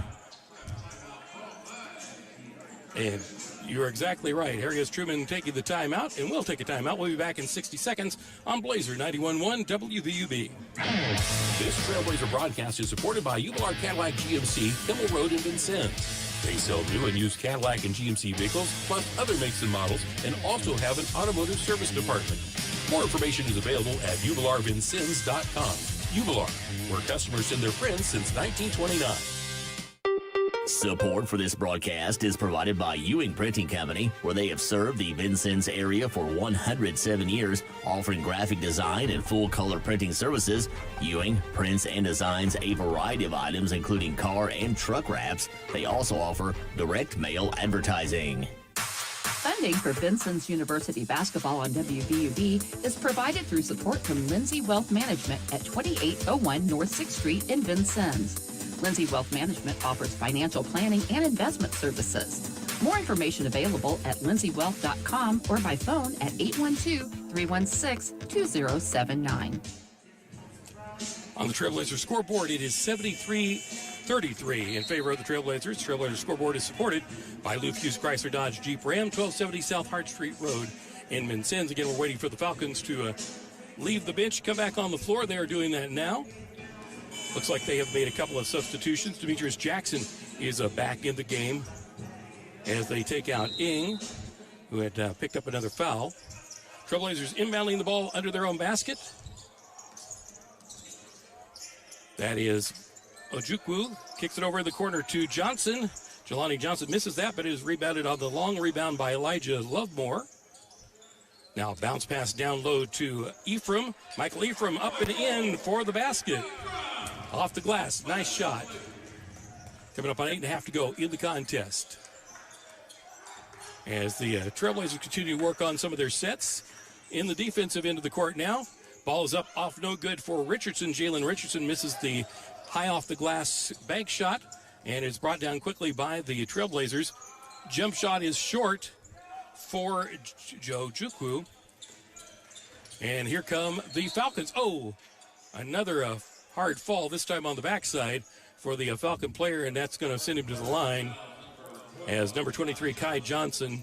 And you're exactly right. Here is Truman taking the timeout, and we'll take a timeout. We'll be back in 60 seconds on Blazer 91.1 WVUB. This Trailblazer broadcast is supported by Ular Cadillac GMC, Kimmel Road in Vincennes. They sell new and used Cadillac and GMC vehicles, plus other makes and models, and also have an automotive service department. More information is available at ubilarvincennes.com. Ubilar, where customers send their friends since 1929. Support for this broadcast is provided by Ewing Printing Company, where they have served the Vincennes area for 107 years, offering graphic design and full-color printing services. Ewing prints and designs a variety of items, including car and truck wraps. They also offer direct mail advertising. Funding for Vincennes University basketball on WVUB is provided through support from Lindsay Wealth Management at 2801 North 6th Street in Vincennes. Lindsay Wealth Management offers financial planning and investment services. More information available at lindsaywealth.com or by phone at 812-316-2079. On the Trailblazer scoreboard, it is 73-33 in favor of the Trailblazers. Trailblazer scoreboard is supported by Lou Fuse Chrysler Dodge Jeep Ram, 1270 South Hart Street Road in Vincennes. Again, we're waiting for the Falcons to leave the bench, come back on the floor. They are doing that now. Looks like they have made a couple of substitutions. Demetrius Jackson is back in the game as they take out Ing, who had picked up another foul. Trailblazers inbounding the ball under their own basket. That is Ojukwu. Kicks it over in the corner to Johnson. Jelani Johnson misses that, but it is rebounded on the long rebound by Elijah Lovemore. Now bounce pass down low to Ephraim. Michael Ephraim up and in for the basket. Off the glass. Nice shot. Coming up on 8.5 to go in the contest. As the Trailblazers continue to work on some of their sets in the defensive end of the court now. Ball is up off no good for Richardson. Jalen Richardson misses the high off the glass bank shot and is brought down quickly by the Trailblazers. Jump shot is short for Ojukwu. And here come the Falcons. Oh, another hard fall, this time on the backside for the Falcon player, and that's going to send him to the line as number 23, Kai Johnson,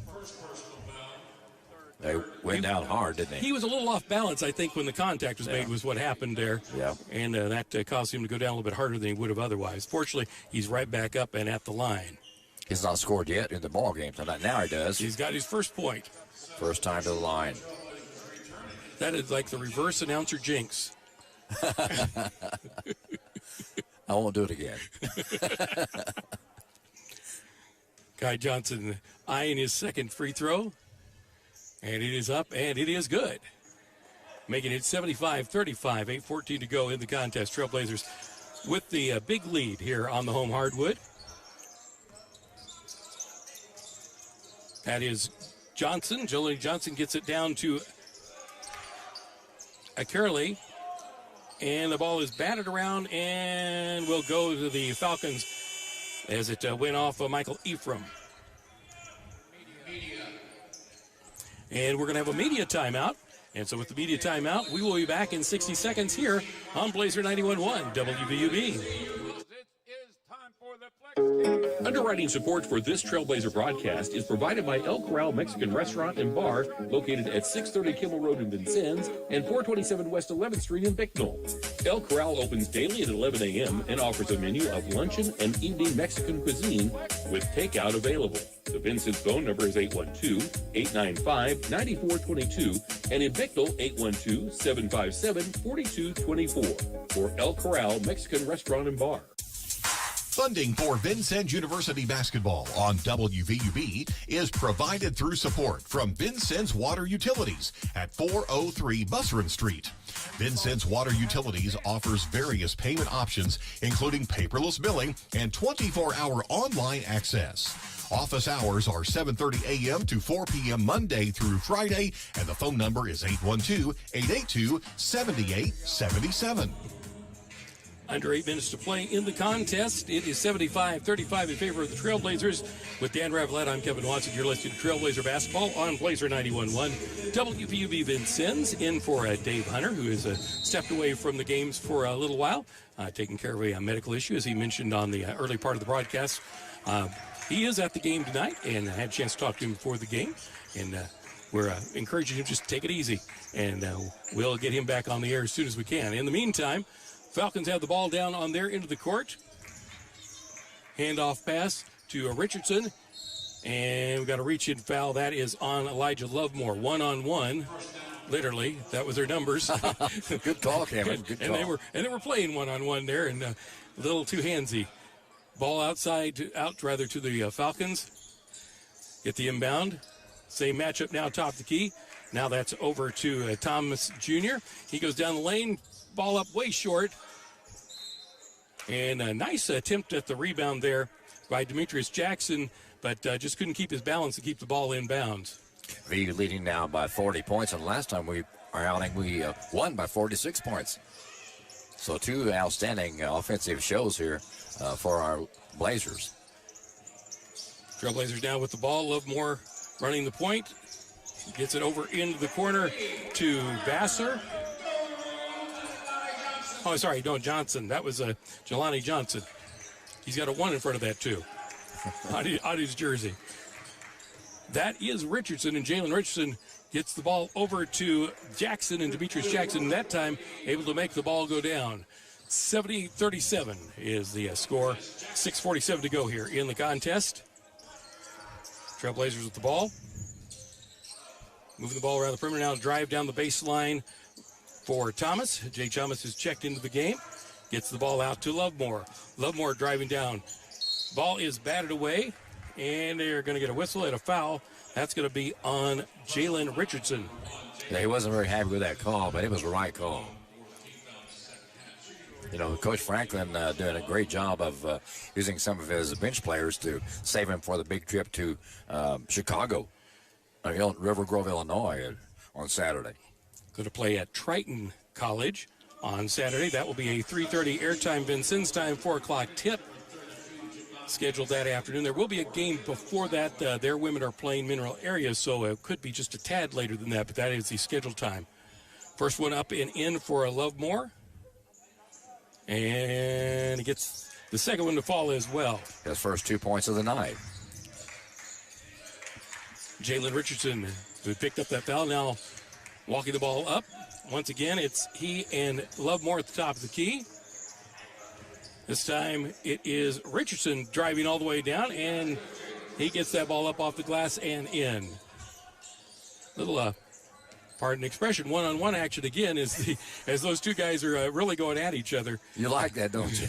They went down hard, didn't they? He was a little off balance, I think, when the contact was made, was what happened there. Yeah. And that caused him to go down a little bit harder than he would have otherwise. Fortunately, he's right back up and at the line. He's not scored yet in the ball game tonight. Now he does. He's got his first point. First time to the line. That is like the reverse announcer jinx. I won't do it again. Kai Johnson eyeing his second free throw. And it is up, and it is good. Making it 75-35, 8:14 to go in the contest. Trailblazers with the big lead here on the home hardwood. That is Johnson. Jolene Johnson gets it down to Curley. And the ball is batted around and will go to the Falcons as it went off of Michael Ephraim. And we're going to have a media timeout. And so with the media timeout, we will be back in 60 seconds here on Blazer 91.1 WVUB. Underwriting support for this Trailblazer broadcast is provided by El Corral Mexican Restaurant and Bar, located at 630 Kimmel Road in Vincennes and 427 West 11th Street in Bicknell. El Corral opens daily at 11 a.m. and offers a menu of luncheon and evening Mexican cuisine with takeout available. The Vincennes phone number is 812-895-9422 and in Bicknell, 812-757-4224 for El Corral Mexican Restaurant and Bar. Funding for Vincennes University basketball on WVUB is provided through support from Vincennes Water Utilities at 403 Busserin Street. Vincennes Water Utilities offers various payment options, including paperless billing and 24-hour online access. Office hours are 7:30 a.m. to 4 p.m. Monday through Friday, and the phone number is 812-882-7877. Under 8 minutes to play in the contest. It is 75-35 in favor of the Trailblazers. With Dan Ravelette, I'm Kevin Watson. You're listening to Trailblazer Basketball on Blazer 91.1. WVUB Vincennes in for Dave Hunter, who has stepped away from the games for a little while, taking care of a medical issue, as he mentioned on the early part of the broadcast. He is at the game tonight, and I had a chance to talk to him before the game. And we're encouraging him just to take it easy. And we'll get him back on the air as soon as we can. In the meantime, Falcons have the ball down on their end of the court. Handoff pass to Richardson. And we've got a reach-in foul. That is on Elijah Lovemore. One-on-one. Literally, that was their numbers. Good call, Cameron. Good call. And they were playing one-on-one there, and a little too handsy. Ball out to the Falcons. Get the inbound. Same matchup now, top of the key. Now that's over to Thomas Jr. He goes down the lane. Ball up way short. And a nice attempt at the rebound there by Demetrius Jackson, but just couldn't keep his balance to keep the ball in bounds. V leading now by 40 points, and last time we won by 46 points. So two outstanding offensive shows here for our Blazers. Trailblazers now with the ball. Lovemore running the point. Gets it over into the corner to Vassar. Oh, sorry, no, Johnson. That was Jelani Johnson. He's got a 1 in front of that, too, on his jersey. That is Richardson, and Jalen Richardson gets the ball over to Jackson, and Demetrius Jackson that time able to make the ball go down. 70-37 is the score. 6:47 to go here in the contest. Trailblazers with the ball. Moving the ball around the perimeter now, drive down the baseline for Thomas. Jay Thomas is checked into the game. Gets the ball out to Lovemore. Lovemore driving down. Ball is batted away, and they're going to get a whistle and a foul. That's going to be on Jalen Richardson. Yeah, he wasn't very happy with that call, but it was the right call. You know, Coach Franklin doing a great job of using some of his bench players to save him for the big trip to Chicago, River Grove, Illinois on Saturday. Going to play at Triton College on Saturday. That will be a 3:30 airtime Vincennes time, 4 o'clock tip scheduled that afternoon. There will be a game before that. Their women are playing Mineral Area, so it could be just a tad later than that, but that is the scheduled time. First one up and in for Lovemore. And he gets the second one to fall as well. His first 2 points of the night. Jalen Richardson who picked up that foul. Now walking the ball up. Once again, it's he and Lovemore at the top of the key. This time it is Richardson driving all the way down, and he gets that ball up off the glass and in. Little, pardon the expression, one-on-one action again as those two guys are really going at each other. You like that, don't you?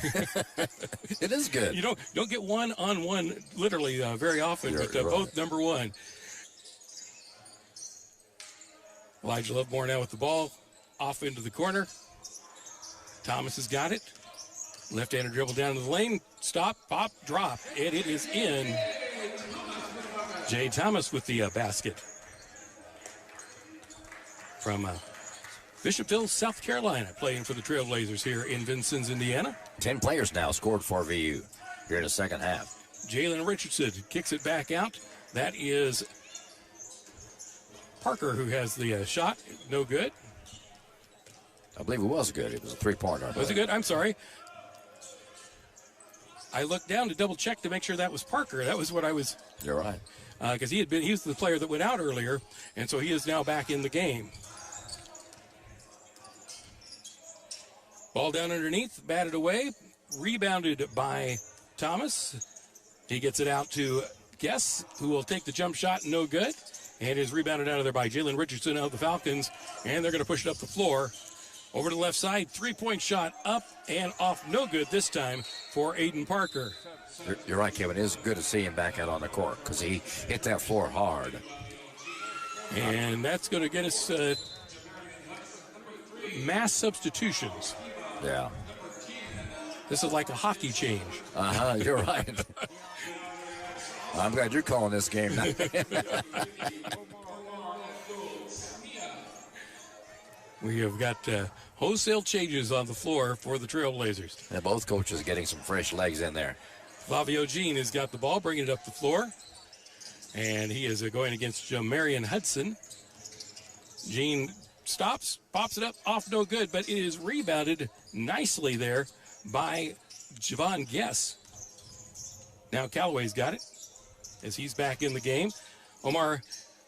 It is good. You don't get one-on-one literally very often, but right. both number one. Elijah Lovemore now with the ball. Off into the corner. Thomas has got it. Left-hander dribble down to the lane. Stop, pop, drop. And it is in. Jay Thomas with the basket. From Bishopville, South Carolina, playing for the Trailblazers here in Vincennes, Indiana. 10 players now scored for VU here in the second half. Jalen Richardson kicks it back out. That is Parker who has the shot. No good. I believe it was good. It was a three-pointer. Was it good? I'm sorry. I looked down to double check to make sure that was Parker. That was what I was. You're right. Because he was the player that went out earlier, and so he is now back in the game. Ball down underneath, batted away, rebounded by Thomas. He gets it out to Guess, who will take the jump shot, no good. And is rebounded out of there by Jalen Richardson of the Falcons, and they're going to push it up the floor. Over to the left side, three-point shot up and off, no good this time for Aiden Parker. You're right, Kevin. It is good to see him back out on the court because he hit that floor hard. And that's going to get us mass substitutions. Yeah. This is like a hockey change. You're right. I'm glad you're calling this game now. We have got wholesale changes on the floor for the Trailblazers. And both coaches getting some fresh legs in there. Flavio Jean has got the ball, bringing it up the floor. And he is going against Jamarian Hudson. Jean stops, pops it up, off no good, but it is rebounded nicely there by Javon Guess. Now Callaway's got it as he's back in the game. Omar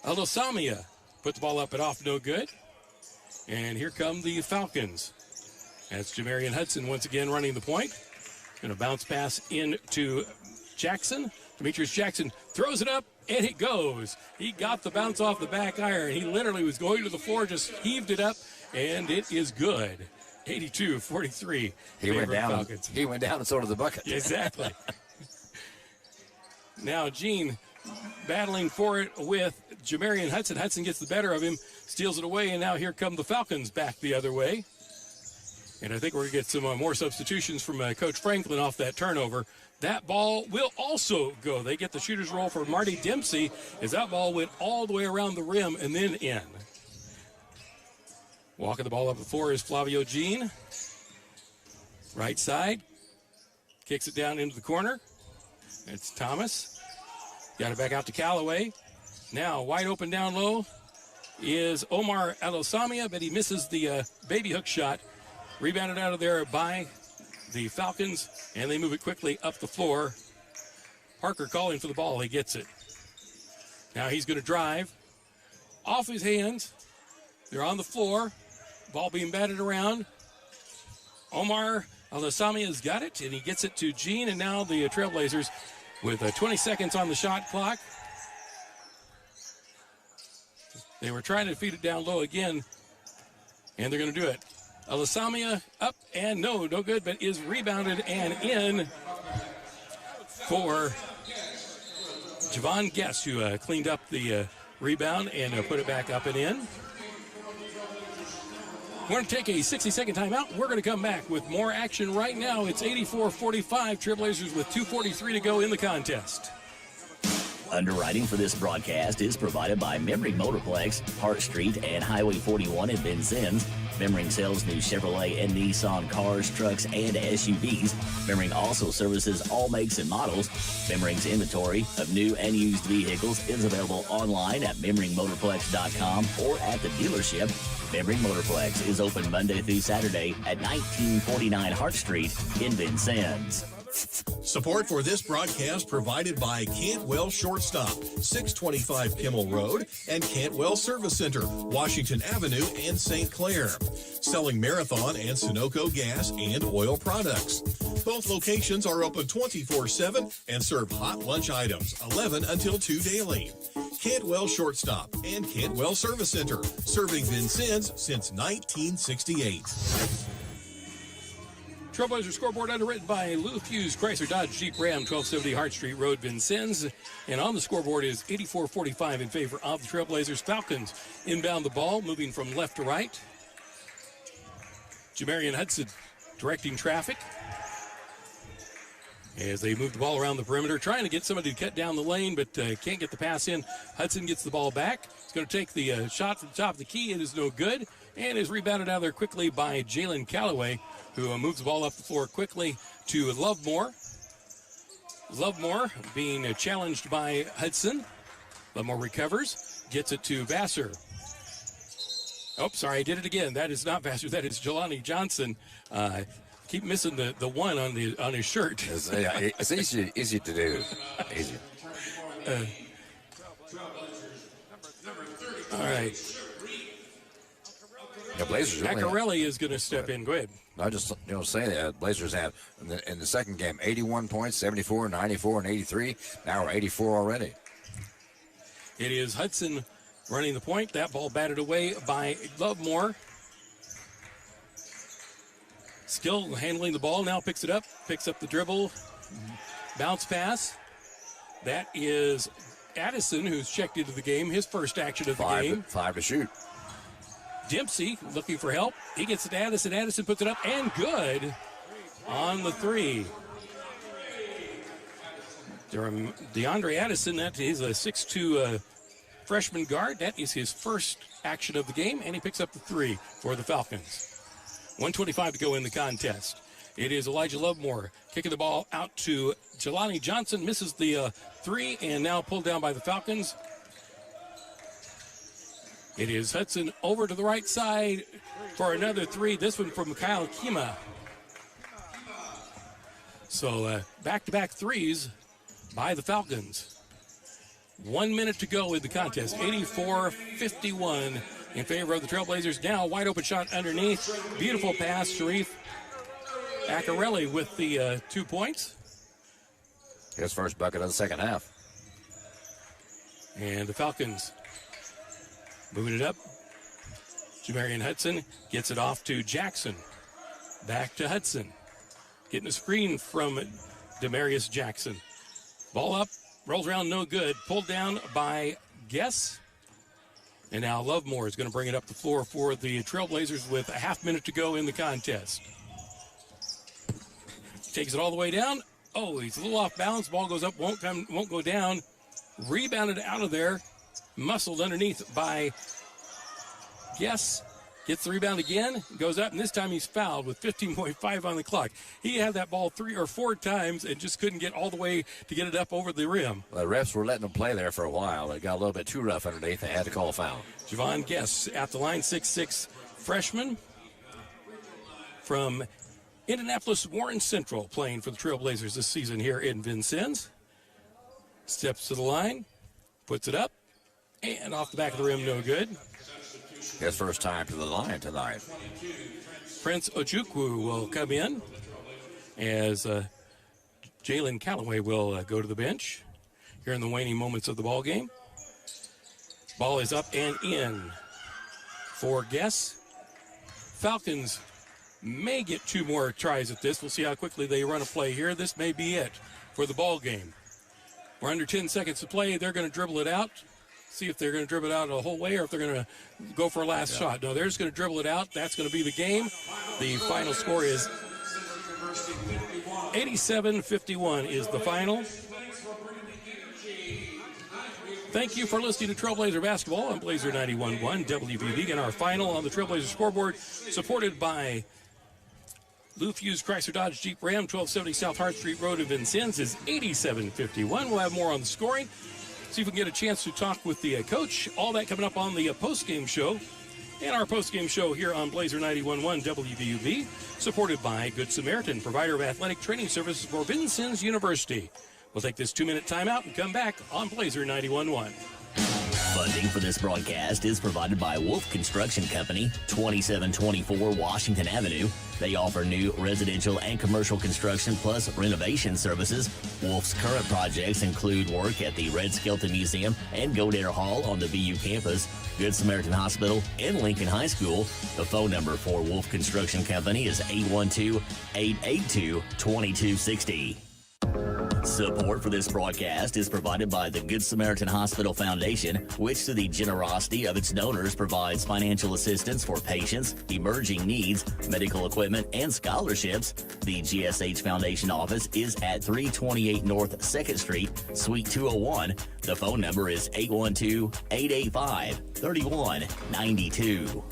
Alosamia put the ball up and off no good. And here come the Falcons. That's Jamarian Hudson once again running the point. Going to bounce pass into Jackson. Demetrius Jackson throws it up, and it goes. He got the bounce off the back iron. He literally was going to the floor, just heaved it up, and it is good. 82-43. He went down. Falcons. He went down and so did the bucket. Exactly. Now Gene battling for it with Jamarian Hudson. Hudson gets the better of him, steals it away, and now here come the Falcons back the other way. And I think we're going to get some more substitutions from Coach Franklin off that turnover. That ball will also go. They get the shooter's roll for Marty Dempsey as that ball went all the way around the rim and then in. Walking the ball up the floor is Flavio Jean. Right side. Kicks it down into the corner. It's Thomas. Got it back out to Callaway. Now wide open down low is Omar Alosamia, but he misses the baby hook shot. Rebounded out of there by the Falcons, and they move it quickly up the floor. Parker calling for the ball. He gets it. Now he's going to drive. Off his hands. They're on the floor. Ball being batted around. Omar Alosamia has got it, and he gets it to Gene, and now the Trailblazers with 20 seconds on the shot clock. They were trying to feed it down low again, and they're going to do it. Alosamia up and no good, but is rebounded and in for Javon Guess, who cleaned up the rebound and put it back up and in. We're going to take a 60-second timeout. We're going to come back with more action right now. It's 84-45, Trailblazers with 2:43 to go in the contest. Underwriting for this broadcast is provided by Memring Motorplex, Hart Street, and Highway 41 in Vincennes. Memring sells new Chevrolet and Nissan cars, trucks, and SUVs. Memring also services all makes and models. Memring's inventory of new and used vehicles is available online at memringmotorplex.com or at the dealership. Memring Motorplex is open Monday through Saturday at 1949 Hart Street in Vincennes. Support for this broadcast provided by Cantwell Shortstop, 625 Kimmel Road, and Cantwell Service Center, Washington Avenue and St. Clair. Selling Marathon and Sunoco gas and oil products. Both locations are open 24/7 and serve hot lunch items, 11 until 2 daily. Cantwell Shortstop and Cantwell Service Center, serving Vincennes since 1968. Trailblazer scoreboard underwritten by Lou Fuse Chrysler Dodge Jeep Ram, 1270 Hart Street Road, Vincennes. And on the scoreboard is 84-45 in favor of the Trailblazers. Falcons inbound the ball, moving from left to right. Jamarian Hudson directing traffic as they move the ball around the perimeter, trying to get somebody to cut down the lane, but can't get the pass in. Hudson gets the ball back. He's going to take the shot from the top of the key. It is no good, and is rebounded out of there quickly by Jalen Calloway, who moves the ball up the floor quickly to Lovemore. Lovemore being challenged by Hudson. Lovemore recovers, gets it to Vassar. Oh, sorry, I did it again. That is not Vassar. That is Jelani Johnson. Keep missing the one on his shirt. It's easy to do. Easy. All right. The Blazers. Accarelli is going to step in. Go ahead. I just say that Blazers have in the second game 81 points, 74, 94, and 83. Now we're 84 already. It is Hudson running the point. That ball batted away by Lovemore. Still handling the ball. Now picks it up. Picks up the dribble. Bounce pass. That is Addison, who's checked into the game. His first action of the game. 5 to shoot. Dempsey looking for help. He gets it to Addison. Addison puts it up and good on the three. DeAndre Addison, that is a 6'2" freshman guard. That is his first action of the game, and he picks up the three for the Falcons. 1:25 to go in the contest. It is Elijah Lovemore kicking the ball out to Jelani Johnson. Misses the three, and now pulled down by the Falcons. It is Hudson over to the right side for another three. This one from Kyle Kima. So back-to-back threes by the Falcons. 1 minute to go in the contest. 84-51 in favor of the Trailblazers. Now wide open shot underneath. Beautiful pass. Sharif Accarelli with the 2 points. His first bucket of the second half. And the Falcons moving it up. Jamarian Hudson gets it off to Jackson. Back to Hudson. Getting a screen from Demarius Jackson. Ball up, rolls around, no good. Pulled down by Guess. And now Lovemore is going to bring it up the floor for the Trailblazers with a half minute to go in the contest. Takes it all the way down. Oh, he's a little off balance. Ball goes up, won't go down. Rebounded out of there. Muscled underneath by Guess. Gets the rebound again, goes up, and this time he's fouled with 15.5 on the clock. He had that ball 3 or 4 times and just couldn't get all the way to get it up over the rim. The refs were letting him play there for a while. It got a little bit too rough underneath. They had to call a foul. Javon Guess at the line, 6'6" freshman from Indianapolis Warren Central, playing for the Trailblazers this season here in Vincennes. Steps to the line, puts it up, and off the back of the rim, no good. His first time to the line tonight. Prince Ojukwu will come in as Jalen Calloway will go to the bench here in the waning moments of the ball game. Ball is up and in for Guess. Falcons may get 2 more tries at this. We'll see how quickly they run a play here. This may be it for the ball game. We're under 10 seconds to play. They're going to dribble it out. See if they're going to dribble it out the whole way or if they're going to go for a last shot. No, they're just going to dribble it out. That's going to be the game. The final score is 87-51 is the final. Thank you for listening to Trailblazer Basketball on Blazer 91.1 WVB. And our final on the Trailblazer scoreboard, supported by Lou Fuse Chrysler Dodge Jeep Ram, 1270 South Hart Street Road in Vincennes, is 87-51. We'll have more on the scoring. See if we can get a chance to talk with the coach. All that coming up on the post-game show And our post-game show here on Blazer 91.1 WVUB, supported by Good Samaritan, provider of athletic training services for Vincennes University. We'll take this 2-minute timeout and come back on Blazer 91.1. Funding for this broadcast is provided by Wolf Construction Company, 2724 Washington Avenue. They offer new residential and commercial construction plus renovation services. Wolf's current projects include work at the Red Skelton Museum and Godare Hall on the VU campus, Good Samaritan Hospital, and Lincoln High School. The phone number for Wolf Construction Company is 812-882-2260. Support for this broadcast is provided by the Good Samaritan Hospital Foundation, which through the generosity of its donors provides financial assistance for patients, emerging needs, medical equipment, and scholarships. The GSH Foundation office is at 328 North 2nd Street, Suite 201. The phone number is 812-885-3192.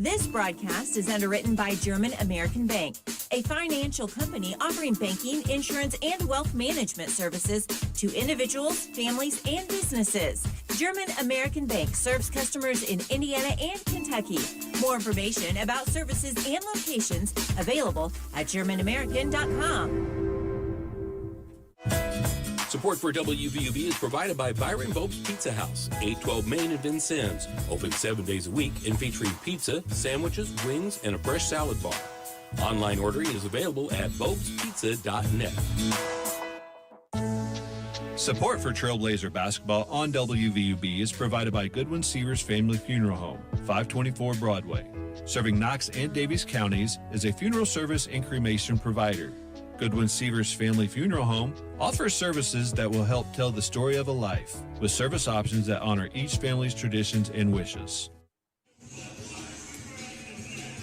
This broadcast is underwritten by German American Bank, a financial company offering banking, insurance, and wealth management services to individuals, families, and businesses. German American Bank serves customers in Indiana and Kentucky. More information about services and locations available at GermanAmerican.com. Support for WVUB is provided by Byron Bob's Pizza House, 812 Main in Vincennes. Open 7 days a week and featuring pizza, sandwiches, wings, and a fresh salad bar. Online ordering is available at bobspizza.net. Support for Trailblazer basketball on WVUB is provided by Goodwin Seavers Family Funeral Home, 524 Broadway. Serving Knox and Davies counties is a funeral service and cremation provider. Goodwin Seavers Family Funeral Home offers services that will help tell the story of a life, with service options that honor each family's traditions and wishes.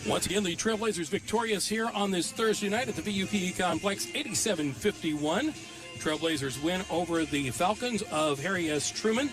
Once again, the Trailblazers victorious here on this Thursday night at the VUPE Complex, 87-51. Trailblazers win over the Falcons of Harry S. Truman.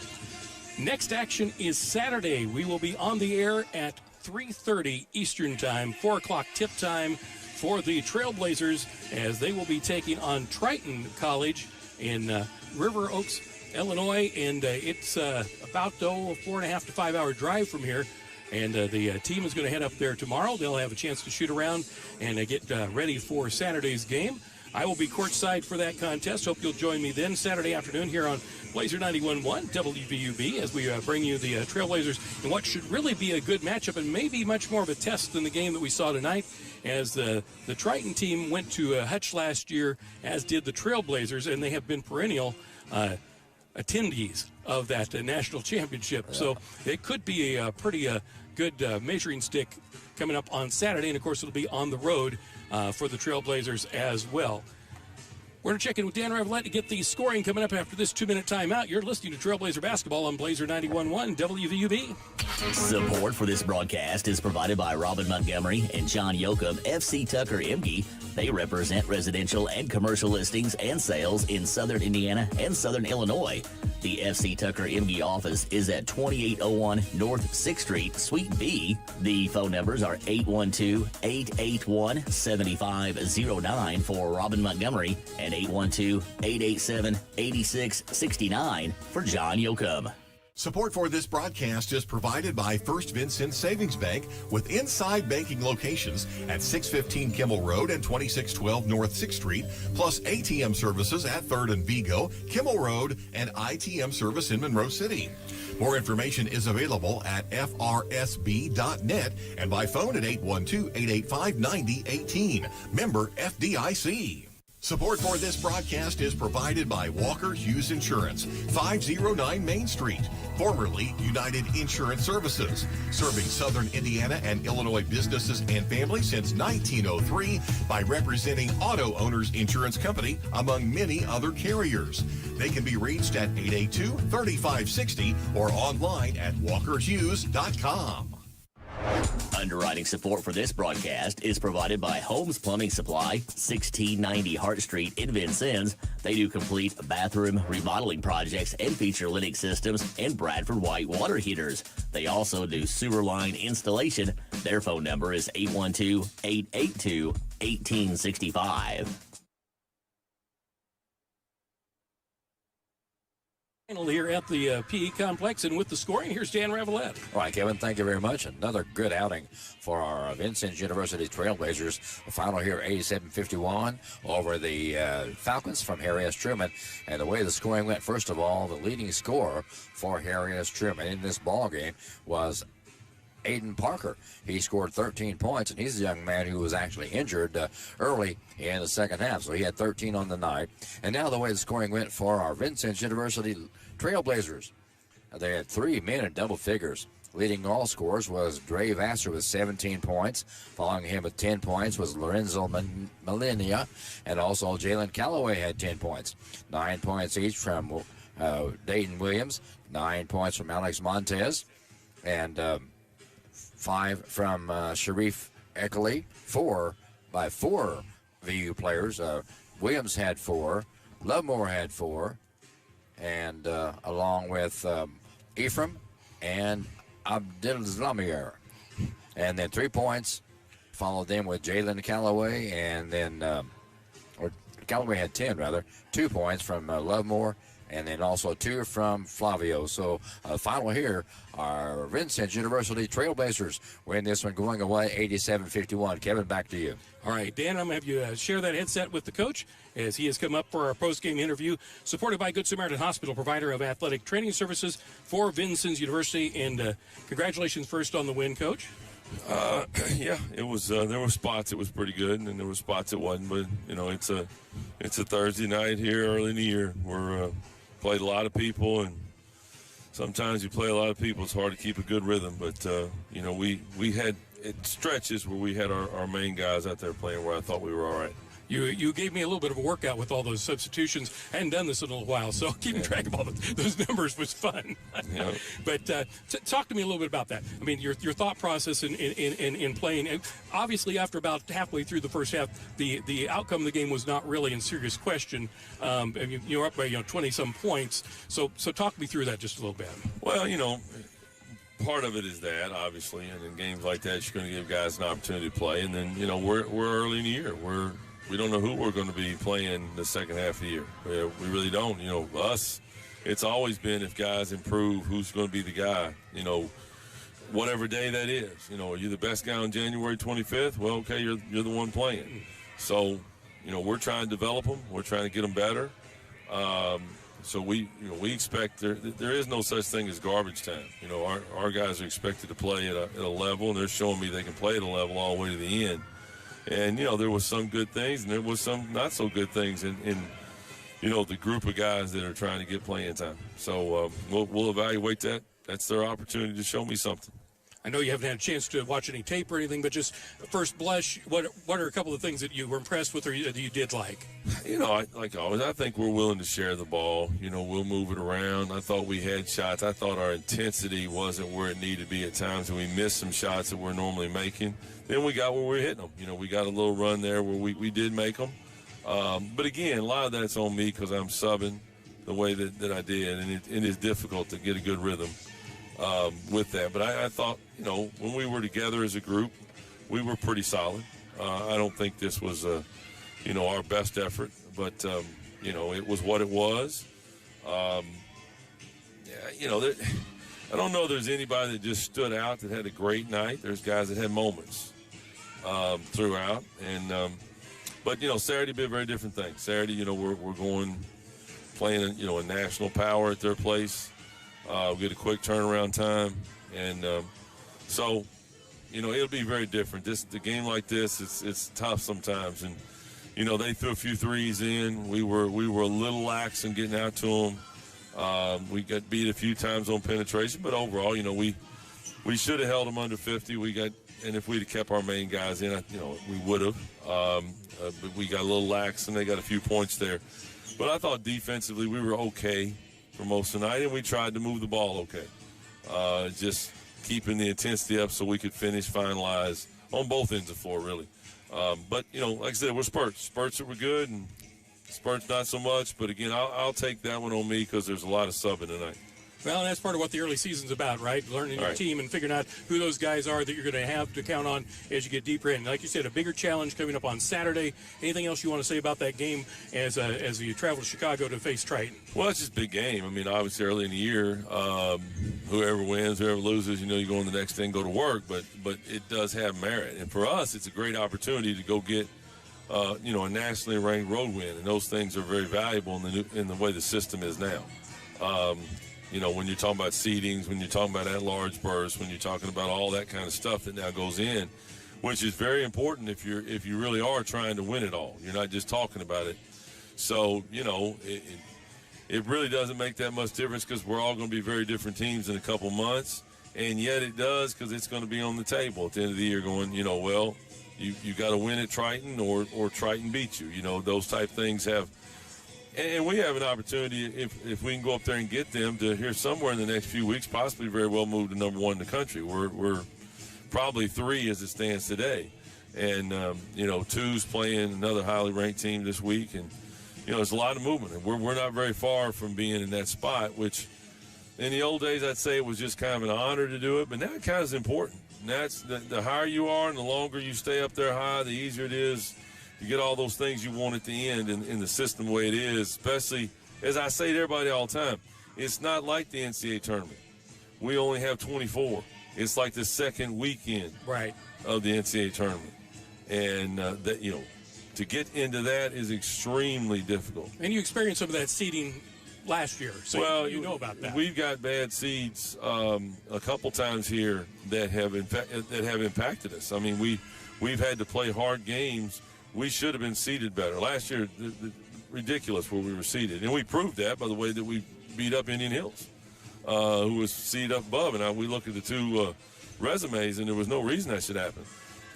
Next action is Saturday. We will be on the air at 3:30 Eastern Time, 4 o'clock tip time for the Trailblazers, as they will be taking on Triton College in River Oaks, Illinois, and it's about a 4.5 to 5 hour drive from here. And the team is going to head up there tomorrow. They'll have a chance to shoot around and get ready for Saturday's game. I will be courtside for that contest. Hope you'll join me then Saturday afternoon here on Blazer 91.1 WVUB as we bring you the Trailblazers in what should really be a good matchup and maybe much more of a test than the game that we saw tonight, as the Triton team went to Hutch last year, as did the Trailblazers, and they have been perennial attendees of that national championship. Yeah. So it could be a pretty good measuring stick coming up on Saturday, and of course it'll be on the road for the Trailblazers as well. We're going to check in with Dan Revelette to get the scoring coming up after this 2-minute timeout. You're listening to Trailblazer Basketball on Blazer 91.1 WVUB. Support for this broadcast is provided by Robin Montgomery and John Yoakum, FC Tucker Imge. They represent residential and commercial listings and sales in southern Indiana and southern Illinois. The FC Tucker Imge office is at 2801 North 6th Street, Suite B. The phone numbers are 812-881-7509 for Robin Montgomery and 812-887-8669 for John Yoakum. Support for this broadcast is provided by First Vincennes Savings Bank with inside banking locations at 615 Kimmel Road and 2612 North 6th Street, plus ATM services at 3rd and Vigo, Kimmel Road, and ITM service in Monroe City. More information is available at frsb.net and by phone at 812-885-9018. Member FDIC. Support for this broadcast is provided by Walker Hughes Insurance, 509 Main Street, formerly United Insurance Services, serving southern Indiana and Illinois businesses and families since 1903 by representing Auto Owners Insurance Company among many other carriers. They can be reached at 882-3560 or online at walkerhughes.com. Underwriting support for this broadcast is provided by Holmes Plumbing Supply, 1690 Hart Street in Vincennes. They do complete bathroom remodeling projects and feature Lennox systems and Bradford White water heaters. They also do sewer line installation. Their phone number is 812-882-1865. Here at the PE complex, and with the scoring, here's Dan Ravelette. All right, Kevin, thank you very much. Another good outing for our Vincennes University Trailblazers. The final here, 87-51 over the Falcons from Harry S. Truman. And the way the scoring went, first of all, the leading scorer for Harry S. Truman in this ball game was Aiden Parker. He scored 13 points, and he's a young man who was actually injured early in the second half, so he had 13 on the night. And now the way the scoring went for our Vincennes University Trailblazers, they had 3 men in double figures. Leading all scorers was Dre Vassar with 17 points. Following him with 10 points was Lorenzo Melania, and also Jalen Calloway had 10 points. 9 points each from Dayton Williams, 9 points from Alex Montez, and 5 from Sharif Eckley. 4 by 4 VU players. Williams had 4, Lovemore had 4, and along with Ephraim and Abdelzlamir. And then 3 points followed them with Jalen Calloway, and then or Calloway had 10 rather, 2 points from Lovemore, and then also 2 from Flavio. So final here, our Vincennes University Trailblazers win this one going away 87-51. Kevin, back to you. All right, Dan, I'm going to have you share that headset with the coach as he has come up for our post-game interview, supported by Good Samaritan Hospital, provider of athletic training services for Vincennes University. And congratulations first on the win, Coach. Yeah, it was. There were spots it was pretty good, and there were spots it wasn't. But you know, it's a Thursday night here early in the year. We're played a lot of people, and sometimes you play a lot of people. It's hard to keep a good rhythm. But you know, we had stretches where we had our main guys out there playing where I thought we were all right. You gave me a little bit of a workout with all those substitutions. I hadn't done this in a little while, so keeping track of all those numbers was fun. Yeah. But talk to me a little bit about that. I mean, your thought process in playing. And obviously, after about halfway through the first half, the outcome of the game was not really in serious question. You're up by 20-some points. So talk me through that just a little bit. Well, you know, part of it is that, obviously, and in games like that, you're going to give guys an opportunity to play. And then, you know, we're early in the year. We don't know who we're going to be playing the second half of the year. We really don't. You know, us, it's always been if guys improve, who's going to be the guy, you know, whatever day that is. You know, are you the best guy on January 25th? Well, okay, you're the one playing. So, you know, we're trying to develop them. We're trying to get them better. So we expect there is no such thing as garbage time. You know, our guys are expected to play at a level, and they're showing me they can play at a level all the way to the end. And, you know, there was some good things and there was some not so good things in you know, the group of guys that are trying to get playing time. So we'll evaluate that. That's their opportunity to show me something. I know you haven't had a chance to watch any tape or anything, but just first blush, what are a couple of things that you were impressed with or that you did like? You know, like always, I think we're willing to share the ball. You know, we'll move it around. I thought we had shots. I thought our intensity wasn't where it needed to be at times, and we missed some shots that we're normally making. Then we got where we're hitting them. You know, we got a little run there where we did make them. But, again, a lot of that's on me because I'm subbing the way that I did, and it is difficult to get a good rhythm with that. But I thought, you know, when we were together as a group, we were pretty solid. I don't think this was, you know, our best effort, but, you know, it was what it was. You know, I don't know there's anybody that just stood out that had a great night. There's guys that had moments throughout. But, you know, Saturday be a very different thing. Saturday, you know, we're playing, you know, a national power at their place. We get a quick turnaround time, and so, you know, it'll be very different. The game like this, it's tough sometimes, and you know they threw a few threes in. We were a little lax in getting out to them. We got beat a few times on penetration, but overall, you know, we should have held them under 50. And if we'd have kept our main guys in, you know, we would have. But we got a little lax, and they got a few points there. But I thought defensively we were okay for most of the night, and we tried to move the ball okay. Just keeping the intensity up so we could finalize on both ends of the floor, really. But, you know, like I said, we're spurts. Spurts that were good and spurts not so much. But, again, I'll take that one on me because there's a lot of subbing tonight. Well, and that's part of what the early season's about, right? Learning your team and figuring out who those guys are that you're going to have to count on as you get deeper in. Like you said, a bigger challenge coming up on Saturday. Anything else you want to say about that game as you travel to Chicago to face Triton? Well, it's just a big game. I mean, obviously early in the year, whoever wins, whoever loses, you go in the next thing, go to work. But it does have merit. And for us, it's a great opportunity to go get a nationally ranked road win. And those things are very valuable in the way the system is now. When you're talking about seedings, when you're talking about at-large bursts, when you're talking about all that kind of stuff that now goes in, which is very important if you really are trying to win it all. You're not just talking about it. So, it really doesn't make that much difference because we're all going to be very different teams in a couple months. And yet it does because it's going to be on the table at the end of the year going, well, you got to win at Triton or Triton beat you. Those type things have – and we have an opportunity, if we can go up there and get them, to here somewhere in the next few weeks, possibly very well move to number one in the country. We're probably 3 as it stands today. And, 2's playing another highly ranked team this week. And, there's a lot of movement. And we're not very far from being in that spot, which in the old days I'd say it was just kind of an honor to do it. But now it kind of is important. And that's the higher you are and the longer you stay up there high, the easier it is to get all those things you want at the end in the system the way it is, especially, as I say to everybody all the time, it's not like the NCAA tournament. We only have 24. It's like the second weekend of the NCAA tournament. And, to get into that is extremely difficult. And you experienced some of that seeding last year, so you know about that. We've got bad seeds a couple times here that have impacted us. I mean, we've had to play hard games. We should have been seeded better. Last year, ridiculous where we were seeded. And we proved that by the way that we beat up Indian Hills, who was seeded up above. And we look at the two resumes, and there was no reason that should happen.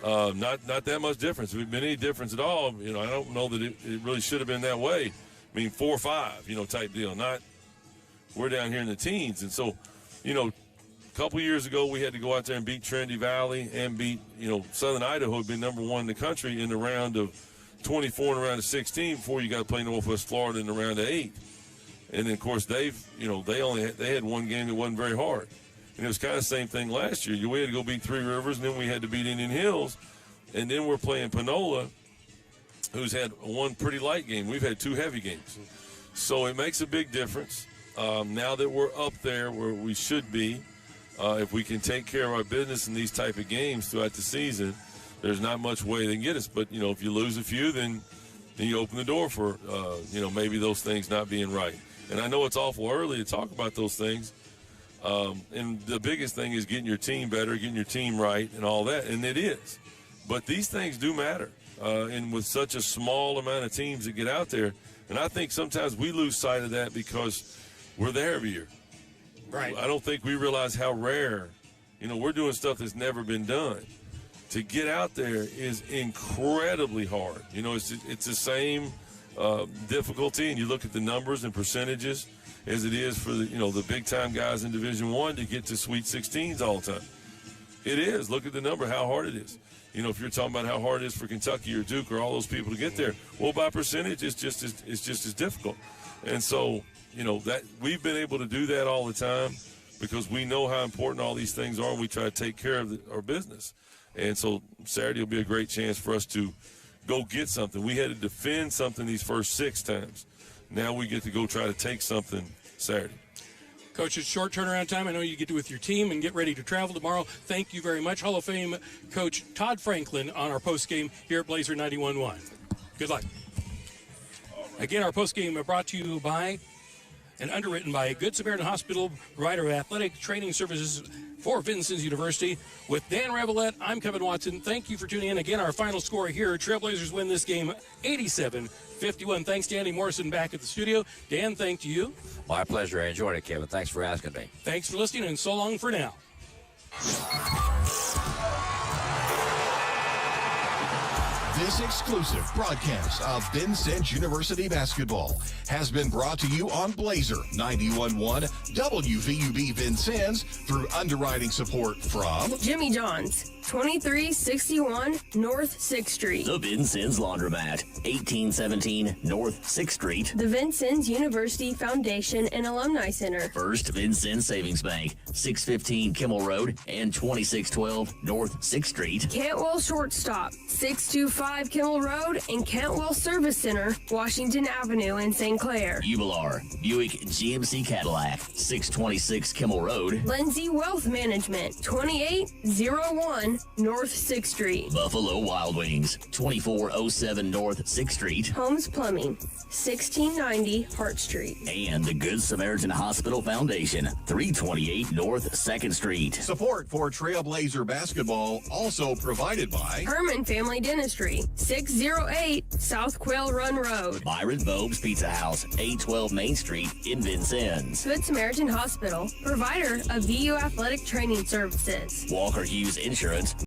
Not that much difference. If it had been any difference at all, I don't know that it really should have been that way. I mean, 4 or 5, type deal. Not we're down here in the teens. And so, a couple years ago, we had to go out there and beat Trinity Valley and beat, Southern Idaho, who had been number one in the country in the round of 24 and the round of 16 before you got to play Northwest Florida in the round of 8. And then, of course, they had one game that wasn't very hard. And it was kind of the same thing last year. We had to go beat Three Rivers, and then we had to beat Indian Hills. And then we're playing Panola, who's had one pretty light game. We've had 2 heavy games. So it makes a big difference. Now that we're up there where we should be, if we can take care of our business in these type of games throughout the season, there's not much way they can get us. But, if you lose a few, then you open the door for, maybe those things not being right. And I know it's awful early to talk about those things. And the biggest thing is getting your team better, getting your team right and all that. And it is. But these things do matter. And with such a small amount of teams that get out there, and I think sometimes we lose sight of that because we're there every year. Right. I don't think we realize how rare, we're doing stuff that's never been done. To get out there is incredibly hard. It's the same difficulty, and you look at the numbers and percentages as it is for the big-time guys in Division I to get to Sweet 16s all the time. It is. Look at the number, how hard it is. If you're talking about how hard it is for Kentucky or Duke or all those people to get there, well, by percentage, it's just as difficult. And so, that we've been able to do that all the time because we know how important all these things are, and we try to take care of our business. And so Saturday will be a great chance for us to go get something. We had to defend something these first 6 times. Now we get to go try to take something Saturday. Coach, it's short turnaround time. I know you get to with your team and get ready to travel tomorrow. Thank you very much. Hall of Fame Coach Todd Franklin on our postgame here at Blazer 91.1. Good luck. Again, our postgame brought to you by and underwritten by Good Samaritan Hospital, provider of athletic training services for Vincennes University. With Dan Revelette, I'm Kevin Watson. Thank you for tuning in. Again, our final score here, Trailblazers win this game 87-51. Thanks to Andy Morrison back at the studio. Dan, thank you. My pleasure. I enjoyed it, Kevin. Thanks for asking me. Thanks for listening, and so long for now. This exclusive broadcast of Vincennes University basketball has been brought to you on Blazer 91.1 WVUB Vincennes through underwriting support from Jimmy John's, 2361 North 6th Street. The Vincennes Laundromat, 1817 North 6th Street. The Vincennes University Foundation and Alumni Center. First Vincennes Savings Bank, 615 Kimmel Road and 2612 North 6th Street. Cantwell Shortstop, 625 Kimmel Road and Cantwell Service Center, Washington Avenue in St. Clair. Ubilar, Buick GMC Cadillac, 626 Kimmel Road. Lindsay Wealth Management, 2801 North 6th Street. Buffalo Wild Wings, 2407 North 6th Street. Holmes Plumbing, 1690 Hart Street. And the Good Samaritan Hospital Foundation, 328 North 2nd Street. Support for Trailblazer basketball also provided by Herman Family Dentistry, 608 South Quail Run Road. Byron Bobes Pizza House, 812 Main Street in Vincennes. Good Samaritan Hospital, provider of VU Athletic Training Services. Walker Hughes Insurance,